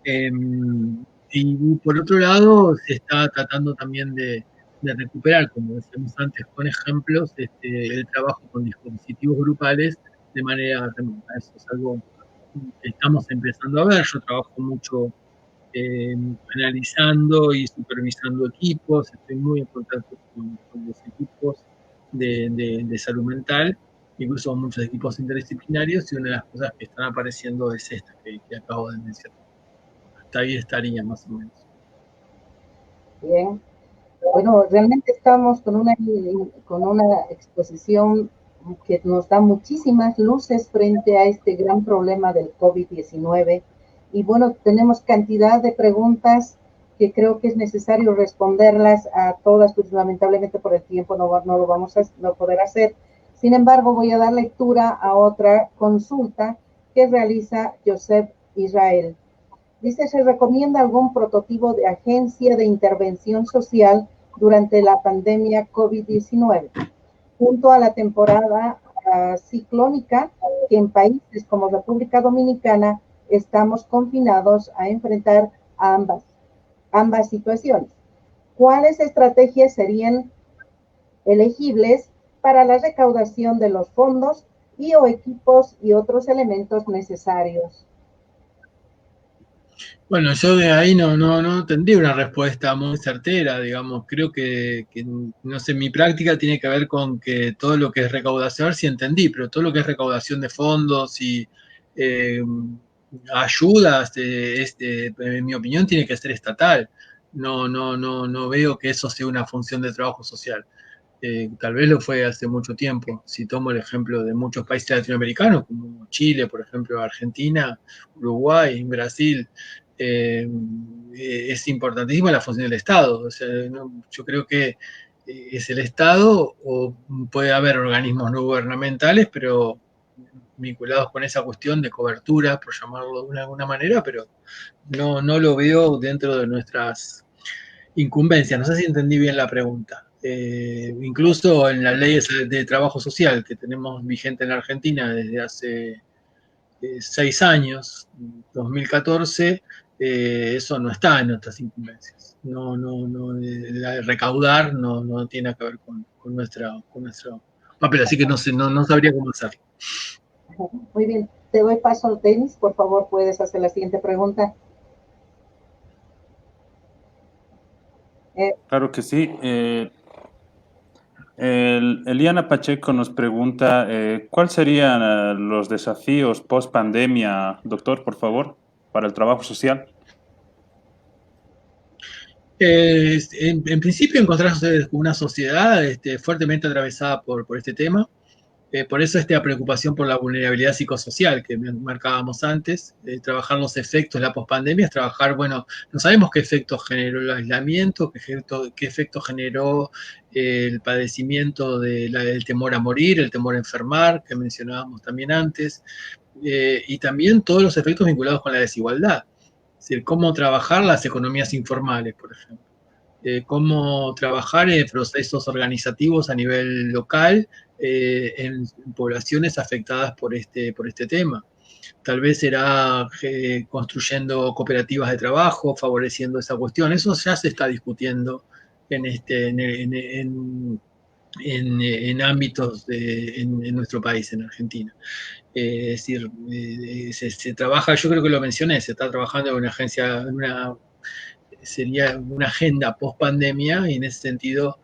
Speaker 4: Y por otro lado, se está tratando también de recuperar, como decíamos antes, con ejemplos, el trabajo con dispositivos grupales de manera remota. Eso es algo que estamos empezando a ver. Yo trabajo mucho analizando y supervisando equipos, estoy muy en contacto con los equipos de salud mental, incluso muchos equipos interdisciplinarios, y una de las cosas que están apareciendo es esta que acabo de mencionar. Hasta ahí estaría más o menos.
Speaker 1: Bien. Bueno, realmente estamos con una exposición que nos da muchísimas luces frente a este gran problema del COVID-19. Y bueno, tenemos cantidad de preguntas que creo que es necesario responderlas a todas, pues lamentablemente por el tiempo no lo vamos a no poder hacer. Sin embargo, voy a dar lectura a otra consulta que realiza Joseph Israel. Dice, ¿se recomienda algún prototipo de agencia de intervención social durante la pandemia COVID-19? Junto a la temporada ciclónica, que en países como República Dominicana estamos confinados a enfrentar ambas situaciones. ¿Cuáles estrategias serían elegibles para la recaudación de los fondos y o equipos y otros elementos necesarios?
Speaker 4: Bueno, yo de ahí no tendría una respuesta muy certera, digamos. Creo que, no sé, mi práctica tiene que ver con que todo lo que es recaudación, sí entendí, pero todo lo que es recaudación de fondos y eh, ayudas, en mi opinión, tiene que ser estatal. No veo que eso sea una función de trabajo social. Tal vez lo fue hace mucho tiempo. Si tomo el ejemplo de muchos países latinoamericanos, como Chile, por ejemplo, Argentina, Uruguay, Brasil, es importantísima la función del Estado. O sea, yo creo que es el Estado o puede haber organismos no gubernamentales, pero vinculados con esa cuestión de cobertura, por llamarlo de alguna manera, pero no lo veo dentro de nuestras incumbencias. No sé si entendí bien la pregunta. Incluso en las leyes de trabajo social que tenemos vigente en la Argentina desde hace 6 años, 2014, eso no está en nuestras incumbencias. Recaudar no tiene que ver con nuestro papel, así que no sabría cómo hacerlo.
Speaker 1: Muy bien, te doy paso al tenis, por favor, puedes hacer la siguiente pregunta.
Speaker 2: Claro que sí. Eliana Pacheco nos pregunta, ¿cuáles serían los desafíos post pandemia, doctor, por favor, para el trabajo social?
Speaker 4: En principio encontrarse con una sociedad fuertemente atravesada por este tema. Por eso esta preocupación por la vulnerabilidad psicosocial que marcábamos antes, trabajar los efectos de la pospandemia, es trabajar, bueno, no sabemos qué efectos generó el aislamiento, qué efecto generó el padecimiento del temor a morir, el temor a enfermar, que mencionábamos también antes, y también todos los efectos vinculados con la desigualdad. Es decir, cómo trabajar las economías informales, por ejemplo. Cómo trabajar en procesos organizativos a nivel local en poblaciones afectadas por este tema. Tal vez será construyendo cooperativas de trabajo, favoreciendo esa cuestión. Eso ya se está discutiendo en ámbitos en nuestro país, en Argentina. Es decir, se trabaja, yo creo que lo mencioné, se está trabajando en una agencia, sería una agenda post pandemia y en ese sentido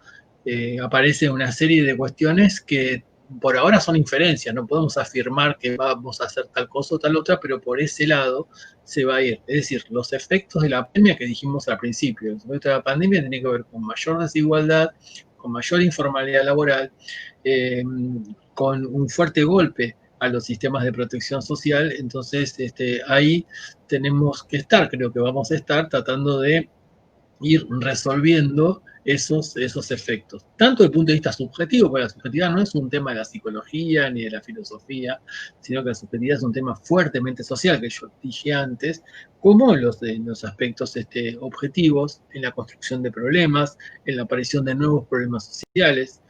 Speaker 4: aparece una serie de cuestiones que por ahora son inferencias, no podemos afirmar que vamos a hacer tal cosa o tal otra, pero por ese lado se va a ir. Es decir, los efectos de la pandemia que dijimos al principio, los efectos de la pandemia tienen que ver con mayor desigualdad, con mayor informalidad laboral, con un fuerte golpe a los sistemas de protección social, entonces ahí tenemos que estar, creo que vamos a estar tratando de ir resolviendo esos efectos. Tanto desde el punto de vista subjetivo, porque la subjetividad no es un tema de la psicología ni de la filosofía, sino que la subjetividad es un tema fuertemente social, que yo dije antes, como los aspectos objetivos, en la construcción de problemas, en la aparición de nuevos problemas sociales.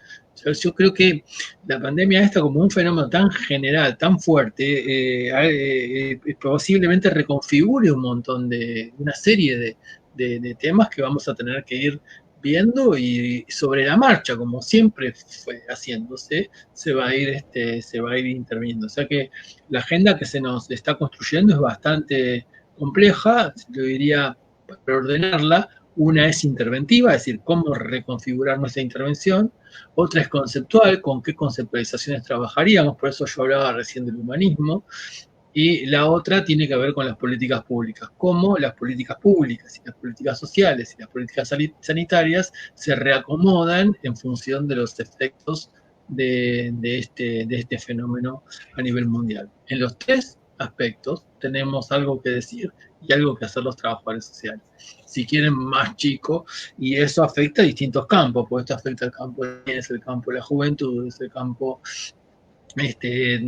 Speaker 4: Yo creo que la pandemia esta, como un fenómeno tan general, tan fuerte, posiblemente reconfigure un montón una serie de temas que vamos a tener que ir viendo y sobre la marcha, como siempre fue haciéndose, se va a ir interviniendo. O sea que la agenda que se nos está construyendo es bastante compleja, yo diría, para ordenarla. Una es interventiva, es decir, cómo reconfigurar nuestra intervención. Otra es conceptual, con qué conceptualizaciones trabajaríamos, por eso yo hablaba recién del humanismo. Y la otra tiene que ver con las políticas públicas, cómo las políticas públicas y las políticas sociales y las políticas sanitarias se reacomodan en función de los efectos de este fenómeno a nivel mundial. En los tres aspectos tenemos algo que decir y algo que hacer los trabajadores sociales. Si quieren más chico, y eso afecta a distintos campos, porque esto afecta al campo es el campo de la juventud, es el campo de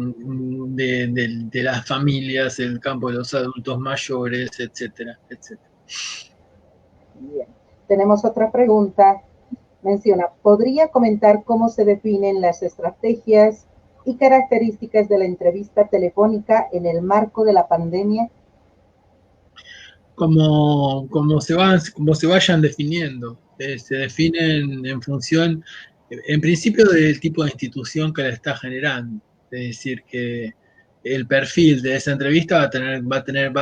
Speaker 4: las familias, el campo de los adultos mayores, etcétera, etcétera.
Speaker 1: Bien. Tenemos otra pregunta. Menciona, ¿podría comentar cómo se definen las estrategias y características de la entrevista telefónica en el marco de la pandemia?
Speaker 4: Como se vayan definiendo, se definen en función, en principio, del tipo de institución que la está generando. Es decir, que el perfil de esa entrevista va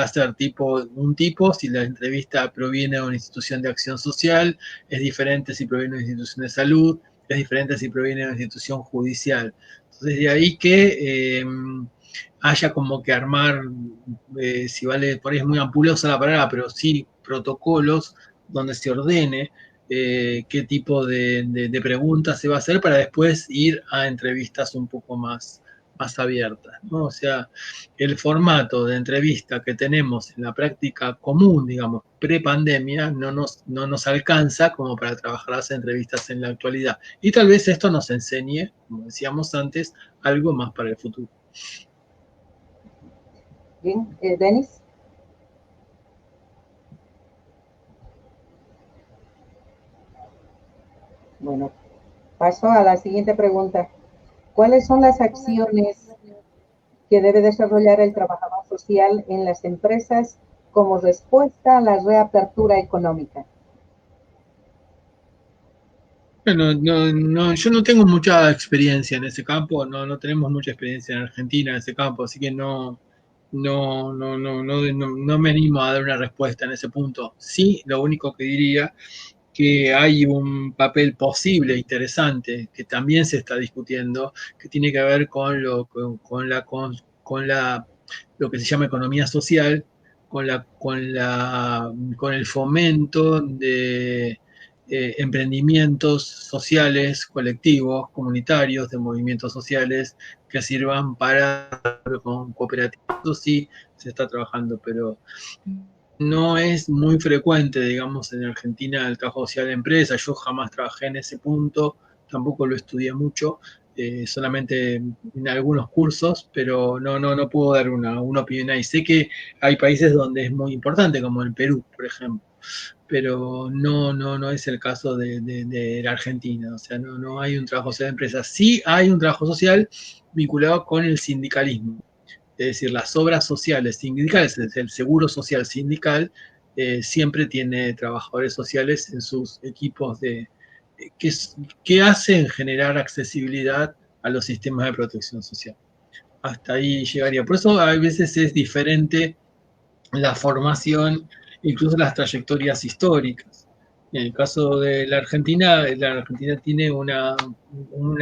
Speaker 4: a ser un tipo si la entrevista proviene de una institución de acción social, es diferente si proviene de una institución de salud, es diferente si proviene de una institución judicial. Entonces, de ahí que haya como que armar, si vale, por ahí es muy ampulosa la palabra, pero sí protocolos donde se ordene qué tipo de preguntas se va a hacer para después ir a entrevistas un poco más abiertas, ¿no? O sea, el formato de entrevista que tenemos en la práctica común, digamos, pre-pandemia, no nos alcanza como para trabajar las entrevistas en la actualidad. Y tal vez esto nos enseñe, como decíamos antes, algo más para el futuro.
Speaker 1: Bien, Denis. Bueno, paso a la siguiente pregunta. ¿Cuáles son las acciones que debe desarrollar el trabajador social en las empresas como respuesta a la reapertura económica?
Speaker 4: Bueno, yo no tengo mucha experiencia en ese campo, no tenemos mucha experiencia en Argentina en ese campo, así que no me animo a dar una respuesta en ese punto. Sí, lo único que diría que hay un papel posible interesante que también se está discutiendo, que tiene que ver con lo que se llama economía social, con el fomento de emprendimientos sociales, colectivos, comunitarios, de movimientos sociales que sirvan con cooperativas. Eso sí se está trabajando, pero no es muy frecuente, digamos, en Argentina el trabajo social de empresa. Yo jamás trabajé en ese punto, tampoco lo estudié mucho, solamente en algunos cursos, pero no puedo dar una opinión ahí. Sé que hay países donde es muy importante, como el Perú, por ejemplo, pero no es el caso de la Argentina. O sea, no hay un trabajo social de empresa. Sí hay un trabajo social vinculado con el sindicalismo. Es decir, las obras sociales sindicales, es decir, el seguro social sindical, siempre tiene trabajadores sociales en sus equipos que hacen generar accesibilidad a los sistemas de protección social. Hasta ahí llegaría. Por eso a veces es diferente la formación, incluso las trayectorias históricas. En el caso de la Argentina tiene una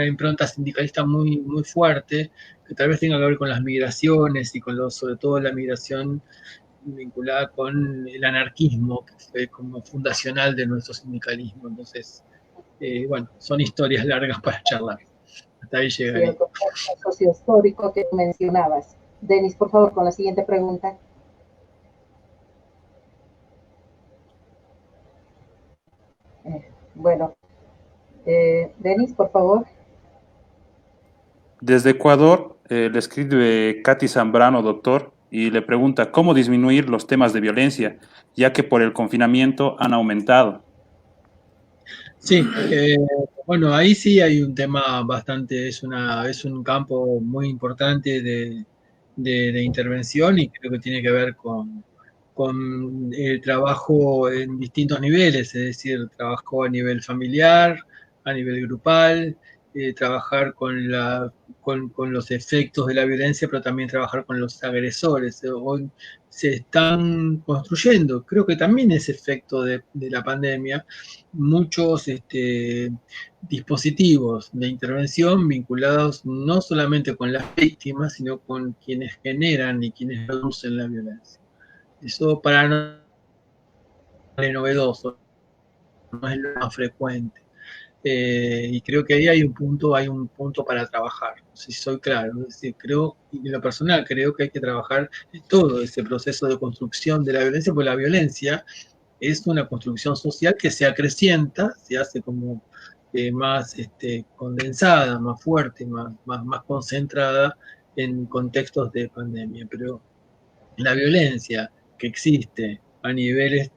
Speaker 4: impronta sindicalista muy fuerte, que tal vez tenga que ver con las migraciones y sobre todo la migración vinculada con el anarquismo, que fue como fundacional de nuestro sindicalismo. Entonces, bueno, son historias largas para charlar. Hasta ahí
Speaker 1: Sí,
Speaker 4: llegaría.
Speaker 1: el contexto sociohistórico que mencionabas. Denis, por favor, con la siguiente pregunta. Bueno, Denis, por favor.
Speaker 2: Desde Ecuador le escribe Katy Zambrano, doctor, y le pregunta cómo disminuir los temas de violencia, ya que por el confinamiento han aumentado.
Speaker 4: Sí, bueno, ahí sí hay un tema bastante, es un campo muy importante de intervención, y creo que tiene que ver con el trabajo en distintos niveles, es decir, trabajo a nivel familiar, a nivel grupal, trabajar con los efectos de la violencia, pero también trabajar con los agresores. Hoy se están construyendo, creo que también es efecto de la pandemia, muchos dispositivos de intervención vinculados no solamente con las víctimas, sino con quienes generan y quienes producen la violencia. Eso para nosotros es novedoso, no es lo más frecuente. Y creo que ahí hay un punto para trabajar, no sé si soy claro. Es decir, creo, y en lo personal, creo que hay que trabajar en todo ese proceso de construcción de la violencia, porque la violencia es una construcción social que se acrecienta, se hace como más condensada, más fuerte, más concentrada en contextos de pandemia. Pero la violencia que existe a nivel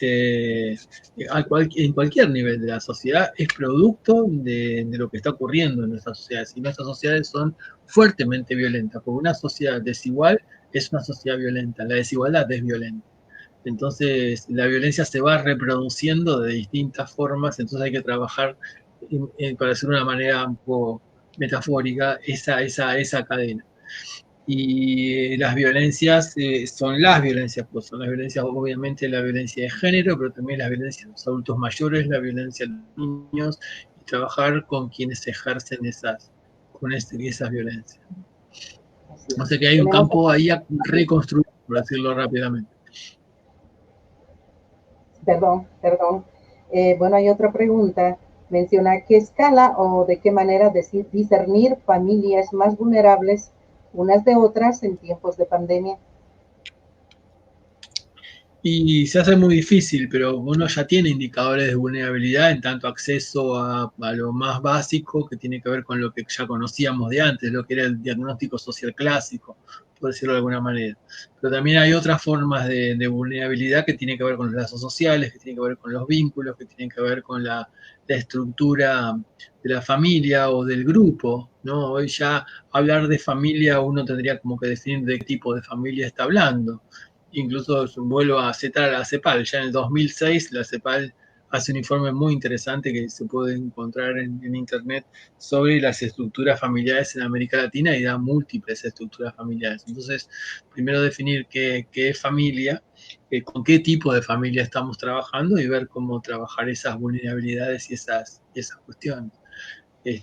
Speaker 4: en cualquier nivel de la sociedad es producto de lo que está ocurriendo en nuestras sociedades, y nuestras sociedades son fuertemente violentas, porque una sociedad desigual es una sociedad violenta, la desigualdad es violenta. Entonces la violencia se va reproduciendo de distintas formas, entonces hay que trabajar, para decirlo de una manera un poco metafórica, esa cadena. Y las violencias son las violencias, pues son las violencias, obviamente la violencia de género, pero también la violencia de los adultos mayores, la violencia de los niños, y trabajar con quienes ejercen esas violencias. O sea que hay un campo ahí a reconstruir, por decirlo rápidamente.
Speaker 1: Perdón. Bueno, hay otra pregunta. Menciona qué escala o de qué manera discernir familias más vulnerables unas de otras en tiempos de pandemia.
Speaker 4: Y se hace muy difícil, pero uno ya tiene indicadores de vulnerabilidad, en tanto acceso a lo más básico, que tiene que ver con lo que ya conocíamos de antes, lo que era el diagnóstico social clásico, por decirlo de alguna manera. Pero también hay otras formas de vulnerabilidad que tienen que ver con los lazos sociales, que tienen que ver con los vínculos, que tienen que ver con la estructura de la familia o del grupo, ¿no? Hoy ya hablar de familia, uno tendría como que definir de qué tipo de familia está hablando. Incluso vuelvo a citar a la CEPAL, ya en el 2006 la CEPAL hace un informe muy interesante que se puede encontrar en internet sobre las estructuras familiares en América Latina y da múltiples estructuras familiares. Entonces, primero definir qué es familia, con qué tipo de familia estamos trabajando y ver cómo trabajar esas vulnerabilidades y esas cuestiones.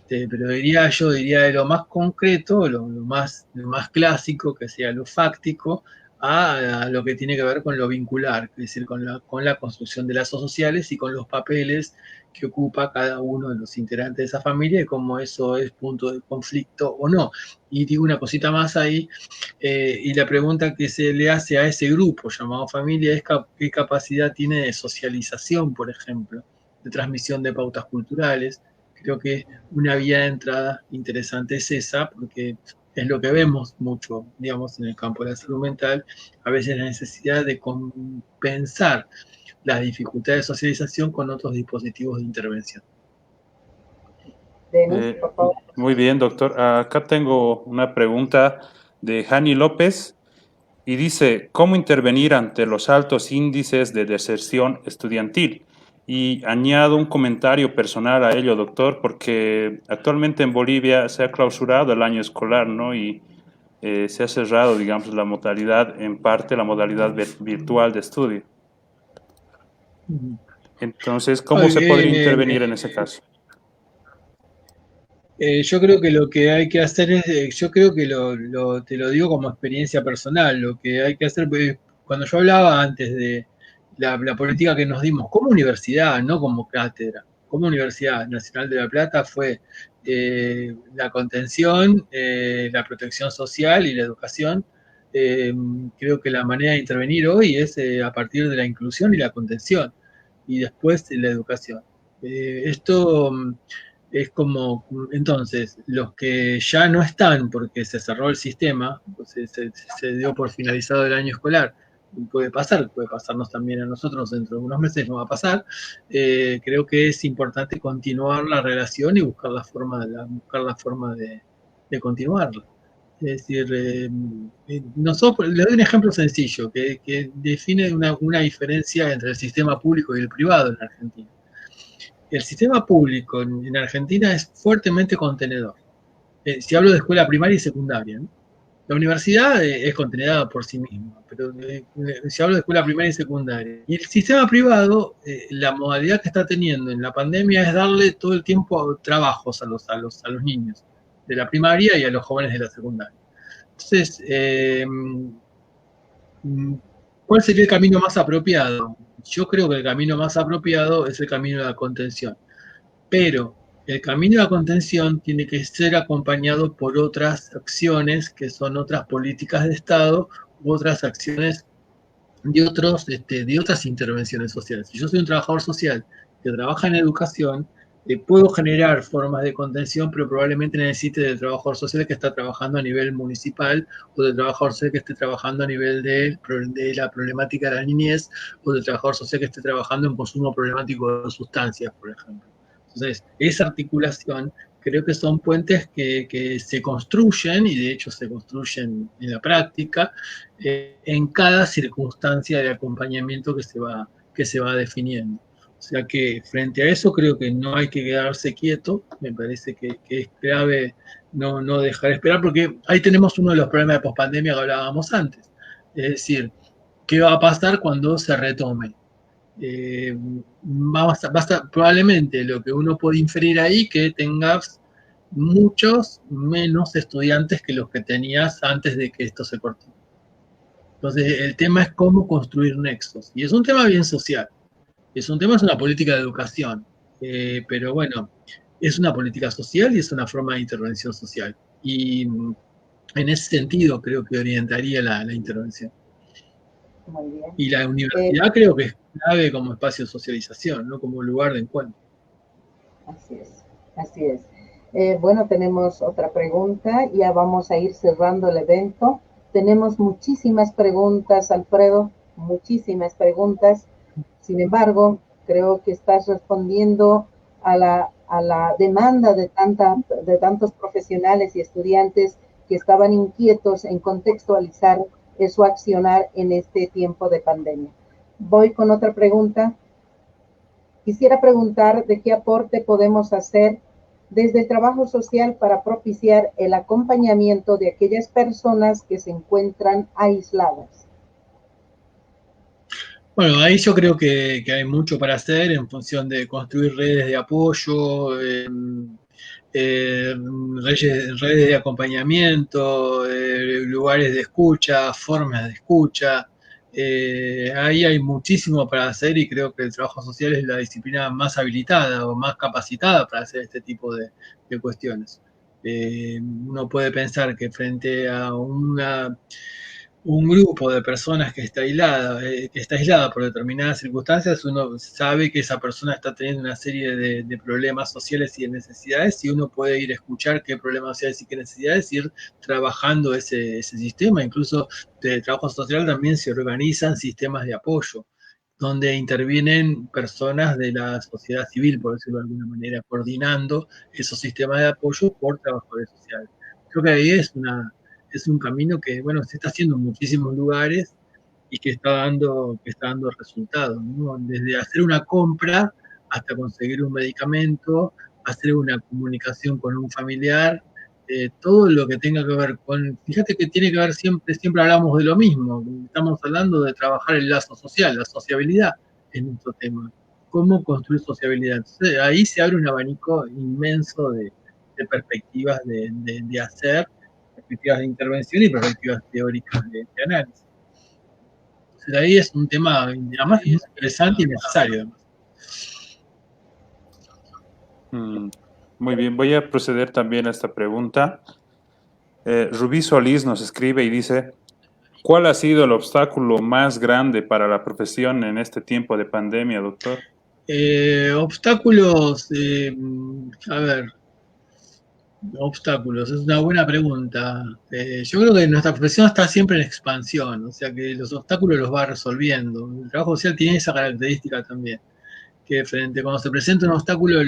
Speaker 4: Pero diría de lo más concreto, lo más clásico, que sea lo fáctico, a lo que tiene que ver con lo vincular, es decir, con la construcción de lazos sociales y con los papeles que ocupa cada uno de los integrantes de esa familia y cómo eso es punto de conflicto o no. Y digo una cosita más ahí, y la pregunta que se le hace a ese grupo llamado familia es qué capacidad tiene de socialización, por ejemplo, de transmisión de pautas culturales. Creo que una vía de entrada interesante es esa, porque es lo que vemos mucho, digamos, en el campo de la salud mental, a veces la necesidad de compensar las dificultades de socialización con otros dispositivos de intervención.
Speaker 1: Denis, por favor.
Speaker 2: Muy bien, doctor. Acá tengo una pregunta de Jani López y dice, ¿cómo intervenir ante los altos índices de deserción estudiantil? Y añado un comentario personal a ello, doctor, porque actualmente en Bolivia se ha clausurado el año escolar, ¿no? Y se ha cerrado, digamos, la modalidad, en parte, la modalidad virtual de estudio. Entonces, ¿cómo se podría intervenir en ese caso?
Speaker 4: Yo creo que lo que hay que hacer es, yo creo que te lo digo como experiencia personal, lo que hay que hacer, cuando yo hablaba antes de la política que nos dimos como universidad, no como cátedra, como Universidad Nacional de La Plata fue la contención, la protección social y la educación. Creo que la manera de intervenir hoy es a partir de la inclusión y la contención, y después la educación. Esto es como, entonces, los que ya no están porque se cerró el sistema, pues se dio por finalizado el año escolar, puede pasarnos también a nosotros dentro de unos meses, no va a pasar. Creo que es importante continuar la relación y buscar la forma de continuarla. Es decir, nosotros, le doy un ejemplo sencillo que define una diferencia entre el sistema público y el privado en Argentina. El sistema público en Argentina es fuertemente contenedor. Si hablo de escuela primaria y secundaria, ¿no? La universidad es contenedada por sí misma, pero si hablo de escuela primaria y secundaria. Y el sistema privado, la modalidad que está teniendo en la pandemia es darle todo el tiempo trabajos a los niños de la primaria y a los jóvenes de la secundaria. Entonces, ¿cuál sería el camino más apropiado? Yo creo que el camino más apropiado es el camino de la contención. Pero el camino de la contención tiene que ser acompañado por otras acciones que son otras políticas de Estado u otras acciones de otras intervenciones sociales. Si yo soy un trabajador social que trabaja en educación, puedo generar formas de contención, pero probablemente necesite del trabajador social que está trabajando a nivel municipal o del trabajador social que esté trabajando a nivel de la problemática de la niñez o del trabajador social que esté trabajando en consumo problemático de sustancias, por ejemplo. Entonces, esa articulación creo que son puentes que se construyen, y de hecho se construyen en la práctica, en cada circunstancia de acompañamiento que se va definiendo. O sea que frente a eso creo que no hay que quedarse quieto, me parece que es clave no dejar de esperar, porque ahí tenemos uno de los problemas de pospandemia que hablábamos antes. Es decir, ¿qué va a pasar cuando se retome? Probablemente lo que uno puede inferir ahí que tengas muchos menos estudiantes que los que tenías antes de que esto se cortó. Entonces, el tema es cómo construir nexos. Y es un tema bien social. Es una política de educación. Pero bueno, es una política social y es una forma de intervención social. Y en ese sentido creo que orientaría la intervención.
Speaker 1: Muy bien.
Speaker 4: Y la universidad creo que es clave como espacio de socialización, no como lugar de encuentro.
Speaker 1: Así es, así es. Bueno, tenemos otra pregunta, ya vamos a ir cerrando el evento. Tenemos muchísimas preguntas, Alfredo, muchísimas preguntas. Sin embargo, creo que estás respondiendo a la demanda de tantos profesionales y estudiantes que estaban inquietos en contextualizar su accionar en este tiempo de pandemia. Voy con otra pregunta. quisiera preguntar de qué aporte podemos hacer desde el trabajo social para propiciar el acompañamiento de aquellas personas que se encuentran aisladas.
Speaker 4: Bueno, ahí yo creo que hay mucho para hacer en función de construir redes de apoyo, redes de acompañamiento, lugares de escucha, formas de escucha. Ahí hay muchísimo para hacer y creo que el trabajo social es la disciplina más habilitada o más capacitada para hacer este tipo de cuestiones. Uno puede pensar que frente a un grupo de personas que está aislada por determinadas circunstancias, uno sabe que esa persona está teniendo una serie de problemas sociales y de necesidades, y uno puede ir a escuchar qué problemas sociales y qué necesidades, y ir trabajando ese sistema. Incluso de trabajo social también se organizan sistemas de apoyo, donde intervienen personas de la sociedad civil, por decirlo de alguna manera, coordinando esos sistemas de apoyo por trabajadores sociales. Creo que ahí es un camino que, bueno, se está haciendo en muchísimos lugares y que está dando resultados, ¿no? Desde hacer una compra hasta conseguir un medicamento, hacer una comunicación con un familiar, todo lo que tenga que ver con, fíjate que tiene que ver siempre hablamos de lo mismo, estamos hablando de trabajar el lazo social, la sociabilidad es nuestro tema, cómo construir sociabilidad. Entonces, ahí se abre un abanico inmenso de perspectivas de hacer, perspectivas de intervención y perspectivas teóricas de análisis. Entonces, ahí es un tema, además, muy interesante y necesario.
Speaker 2: Muy bien, voy a proceder también a esta pregunta. Rubí Solís nos escribe y dice, ¿cuál ha sido el obstáculo más grande para la profesión en este tiempo de pandemia, doctor?
Speaker 4: Obstáculos, a ver, obstáculos, es una buena pregunta. Yo creo que nuestra profesión está siempre en expansión, o sea que los obstáculos los va resolviendo. El trabajo social tiene esa característica también, que cuando se presenta un obstáculo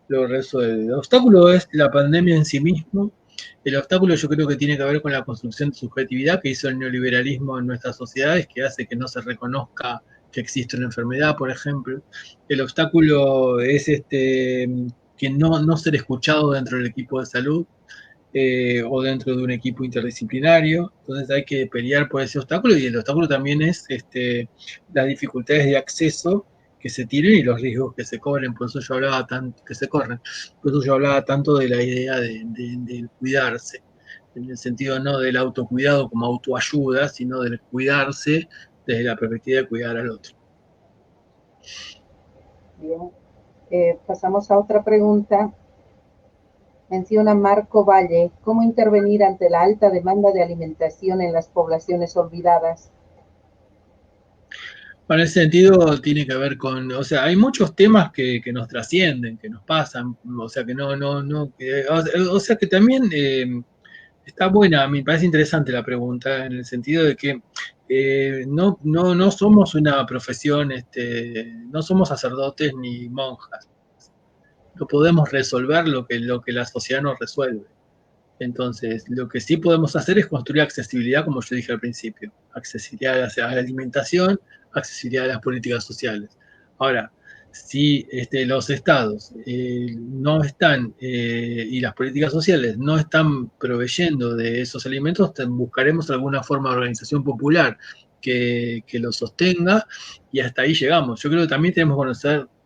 Speaker 4: lo resuelve. El obstáculo es la pandemia en sí mismo. El obstáculo yo creo que tiene que ver con la construcción de subjetividad que hizo el neoliberalismo en nuestras sociedades, que hace que no se reconozca que existe una enfermedad, por ejemplo. El obstáculo es que no ser escuchado dentro del equipo de salud, o dentro de un equipo interdisciplinario. Entonces hay que pelear por ese obstáculo, y el obstáculo también es las dificultades de acceso que se tienen y los riesgos que se corren. Por eso yo hablaba tanto de la idea de cuidarse, en el sentido no del autocuidado como autoayuda, sino del cuidarse desde la perspectiva de cuidar al otro.
Speaker 1: Bien, pasamos a otra pregunta. Menciona Marco Valle, ¿cómo intervenir ante la alta demanda de alimentación en las poblaciones olvidadas?
Speaker 4: Bueno, en ese sentido tiene que ver con, o sea, hay muchos temas que nos trascienden, que nos pasan, o sea, que o sea, que también está buena, me parece interesante la pregunta, en el sentido de que no somos una profesión, no somos sacerdotes ni monjas, no podemos resolver lo que la sociedad nos resuelve. Entonces, lo que sí podemos hacer es construir accesibilidad, como yo dije al principio, accesibilidad a la alimentación, accesibilidad a las políticas sociales. Ahora, si los estados no están y las políticas sociales no están proveyendo de esos alimentos, buscaremos alguna forma de organización popular que los sostenga, y hasta ahí llegamos. Yo creo que también tenemos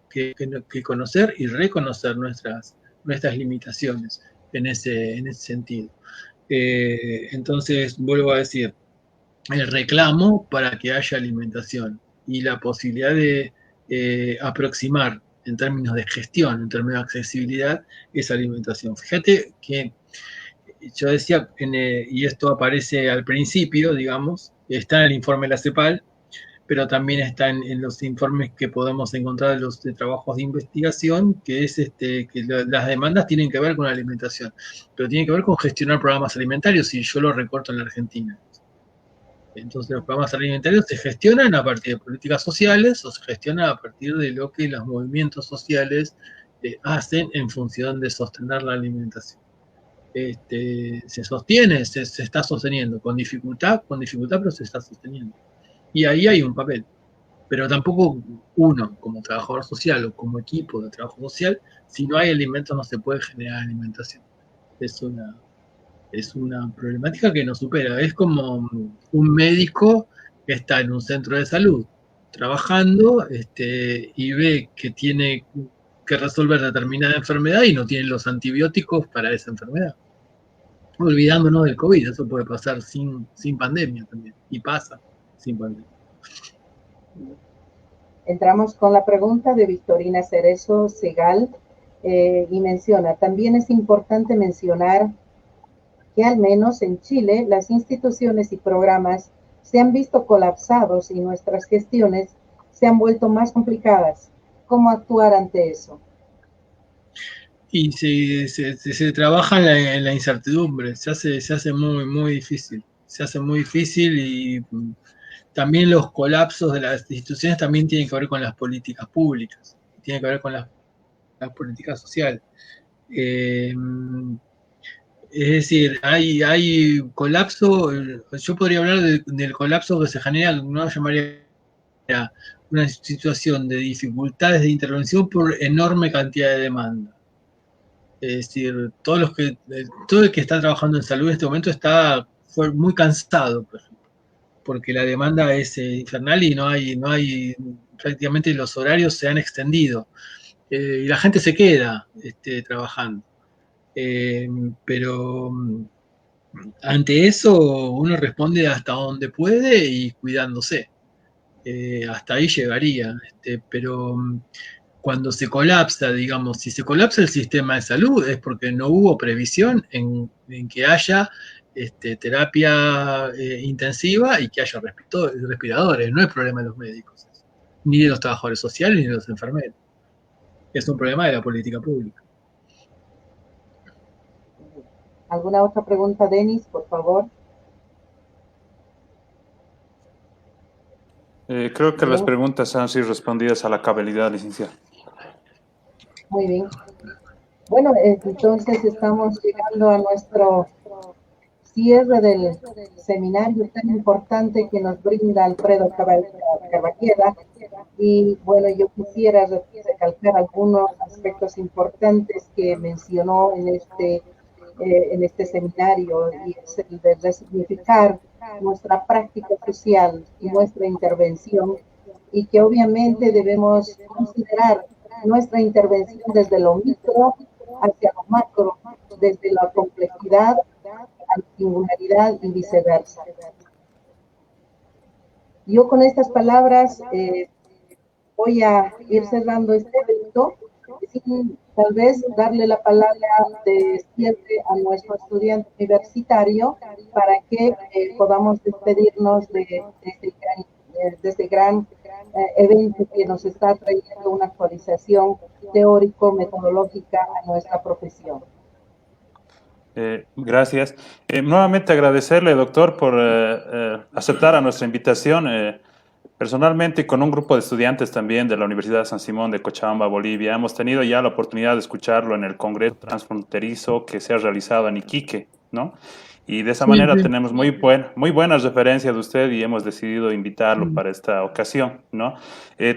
Speaker 4: que conocer y reconocer nuestras limitaciones en ese sentido. Entonces, vuelvo a decir, el reclamo para que haya alimentación y la posibilidad de aproximar en términos de gestión, en términos de accesibilidad, esa alimentación. Fíjate que yo decía, y esto aparece al principio, digamos, está en el informe de la CEPAL, pero también está en los informes que podemos encontrar de los trabajos de investigación, que es que las demandas tienen que ver con la alimentación, pero tienen que ver con gestionar programas alimentarios, y yo lo recorto en la Argentina. Entonces los programas alimentarios se gestionan a partir de políticas sociales, o se gestionan a partir de lo que los movimientos sociales hacen en función de sostener la alimentación. Se sostiene, se está sosteniendo, con dificultad, pero se está sosteniendo. Y ahí hay un papel. pero tampoco uno como trabajador social o como equipo de trabajo social, si no hay alimentos no se puede generar alimentación. Es una problemática que nos supera. Es como un médico que está en un centro de salud trabajando y ve que tiene que resolver determinada enfermedad y no tiene los antibióticos para esa enfermedad. Olvidándonos del COVID, eso puede pasar sin pandemia también, y pasa sin pandemia.
Speaker 1: Entramos con la pregunta de Victorina Cerezo Segal y menciona, también es importante mencionar que al menos en Chile las instituciones y programas se han visto colapsados y nuestras gestiones se han vuelto más complicadas. ¿Cómo actuar ante eso?
Speaker 4: Y se trabaja en la incertidumbre, se hace muy, muy difícil. Se hace muy difícil y también los colapsos de las instituciones también tienen que ver con las políticas públicas, tienen que ver con las políticas sociales. Es decir, hay colapso, yo podría hablar del colapso que se genera, no llamaría una situación de dificultades de intervención por enorme cantidad de demanda. Es decir, todo el que está trabajando en salud en este momento fue muy cansado, por ejemplo, porque la demanda es infernal y no hay, prácticamente los horarios se han extendido y la gente se queda trabajando. Pero ante eso uno responde hasta donde puede y cuidándose. Hasta ahí llegaría, pero cuando se colapsa, digamos, si se colapsa el sistema de salud es porque no hubo previsión en que haya terapia intensiva y que haya respiradores. No es problema de los médicos, ni de los trabajadores sociales, ni de los enfermeros. Es un problema de la política pública.
Speaker 1: ¿Alguna otra pregunta, Denis, por favor?
Speaker 2: Creo que las preguntas han sido respondidas a la cabalidad, licenciado.
Speaker 1: Muy bien. Bueno, entonces estamos llegando a nuestro cierre del seminario tan importante que nos brinda Alfredo Carballeda. Y bueno, yo quisiera recalcar algunos aspectos importantes que mencionó en este seminario, y es el de resignificar nuestra práctica social y nuestra intervención, y que obviamente debemos considerar nuestra intervención desde lo micro hacia lo macro, desde la complejidad a la singularidad y viceversa. Yo con estas palabras voy a ir cerrando este evento, sin tal vez darle la palabra de cierre a nuestro estudiante universitario para que podamos despedirnos de este gran evento que nos está trayendo una actualización teórico-metodológica a nuestra profesión.
Speaker 2: Gracias. Nuevamente agradecerle, doctor, por aceptar a nuestra invitación. Personalmente, con un grupo de estudiantes también de la Universidad de San Simón de Cochabamba, Bolivia, hemos tenido ya la oportunidad de escucharlo en el Congreso Transfronterizo que se ha realizado en Iquique, ¿no? Y de esa manera tenemos muy buenas referencias de usted y hemos decidido invitarlo para esta ocasión, ¿no?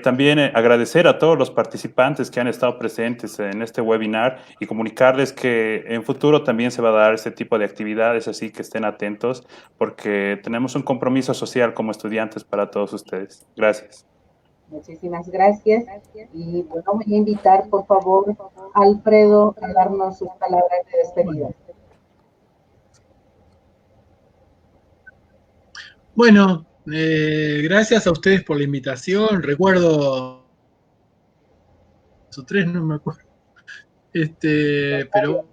Speaker 2: También agradecer a todos los participantes que han estado presentes en este webinar y comunicarles que en futuro también se va a dar este tipo de actividades, así que estén atentos porque tenemos un compromiso social como estudiantes para todos ustedes. Gracias.
Speaker 1: Muchísimas gracias. Y bueno, voy a invitar, por favor, a Alfredo a darnos sus palabras de despedida.
Speaker 4: Bueno, gracias a ustedes por la invitación. Recuerdo o tres, no me acuerdo. Pero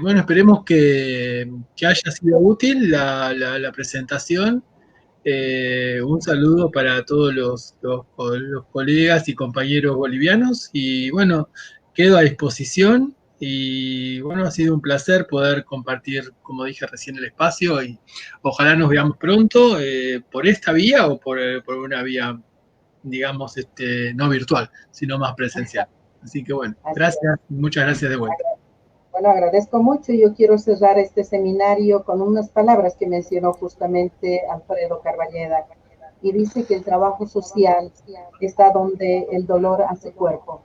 Speaker 4: bueno, esperemos que haya sido útil la presentación. Un saludo para todos los colegas y compañeros bolivianos. Y bueno, quedo a disposición. Y bueno, ha sido un placer poder compartir, como dije recién, el espacio y ojalá nos veamos pronto por esta vía o por una vía, digamos, no virtual, sino más presencial. Así que bueno, gracias, muchas gracias de vuelta.
Speaker 1: Bueno, agradezco mucho. Yo quiero cerrar este seminario con unas palabras que mencionó justamente Alfredo Carballeda. y dice que el trabajo social está donde el dolor hace cuerpo.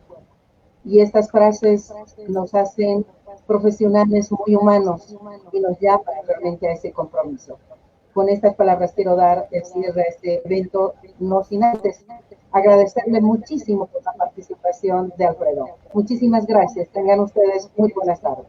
Speaker 1: Y estas frases nos hacen profesionales muy humanos y nos llaman realmente a ese compromiso. Con estas palabras quiero dar el cierre a este evento, no sin antes agradecerle muchísimo por la participación de Alfredo. Muchísimas gracias. Tengan ustedes muy buenas tardes.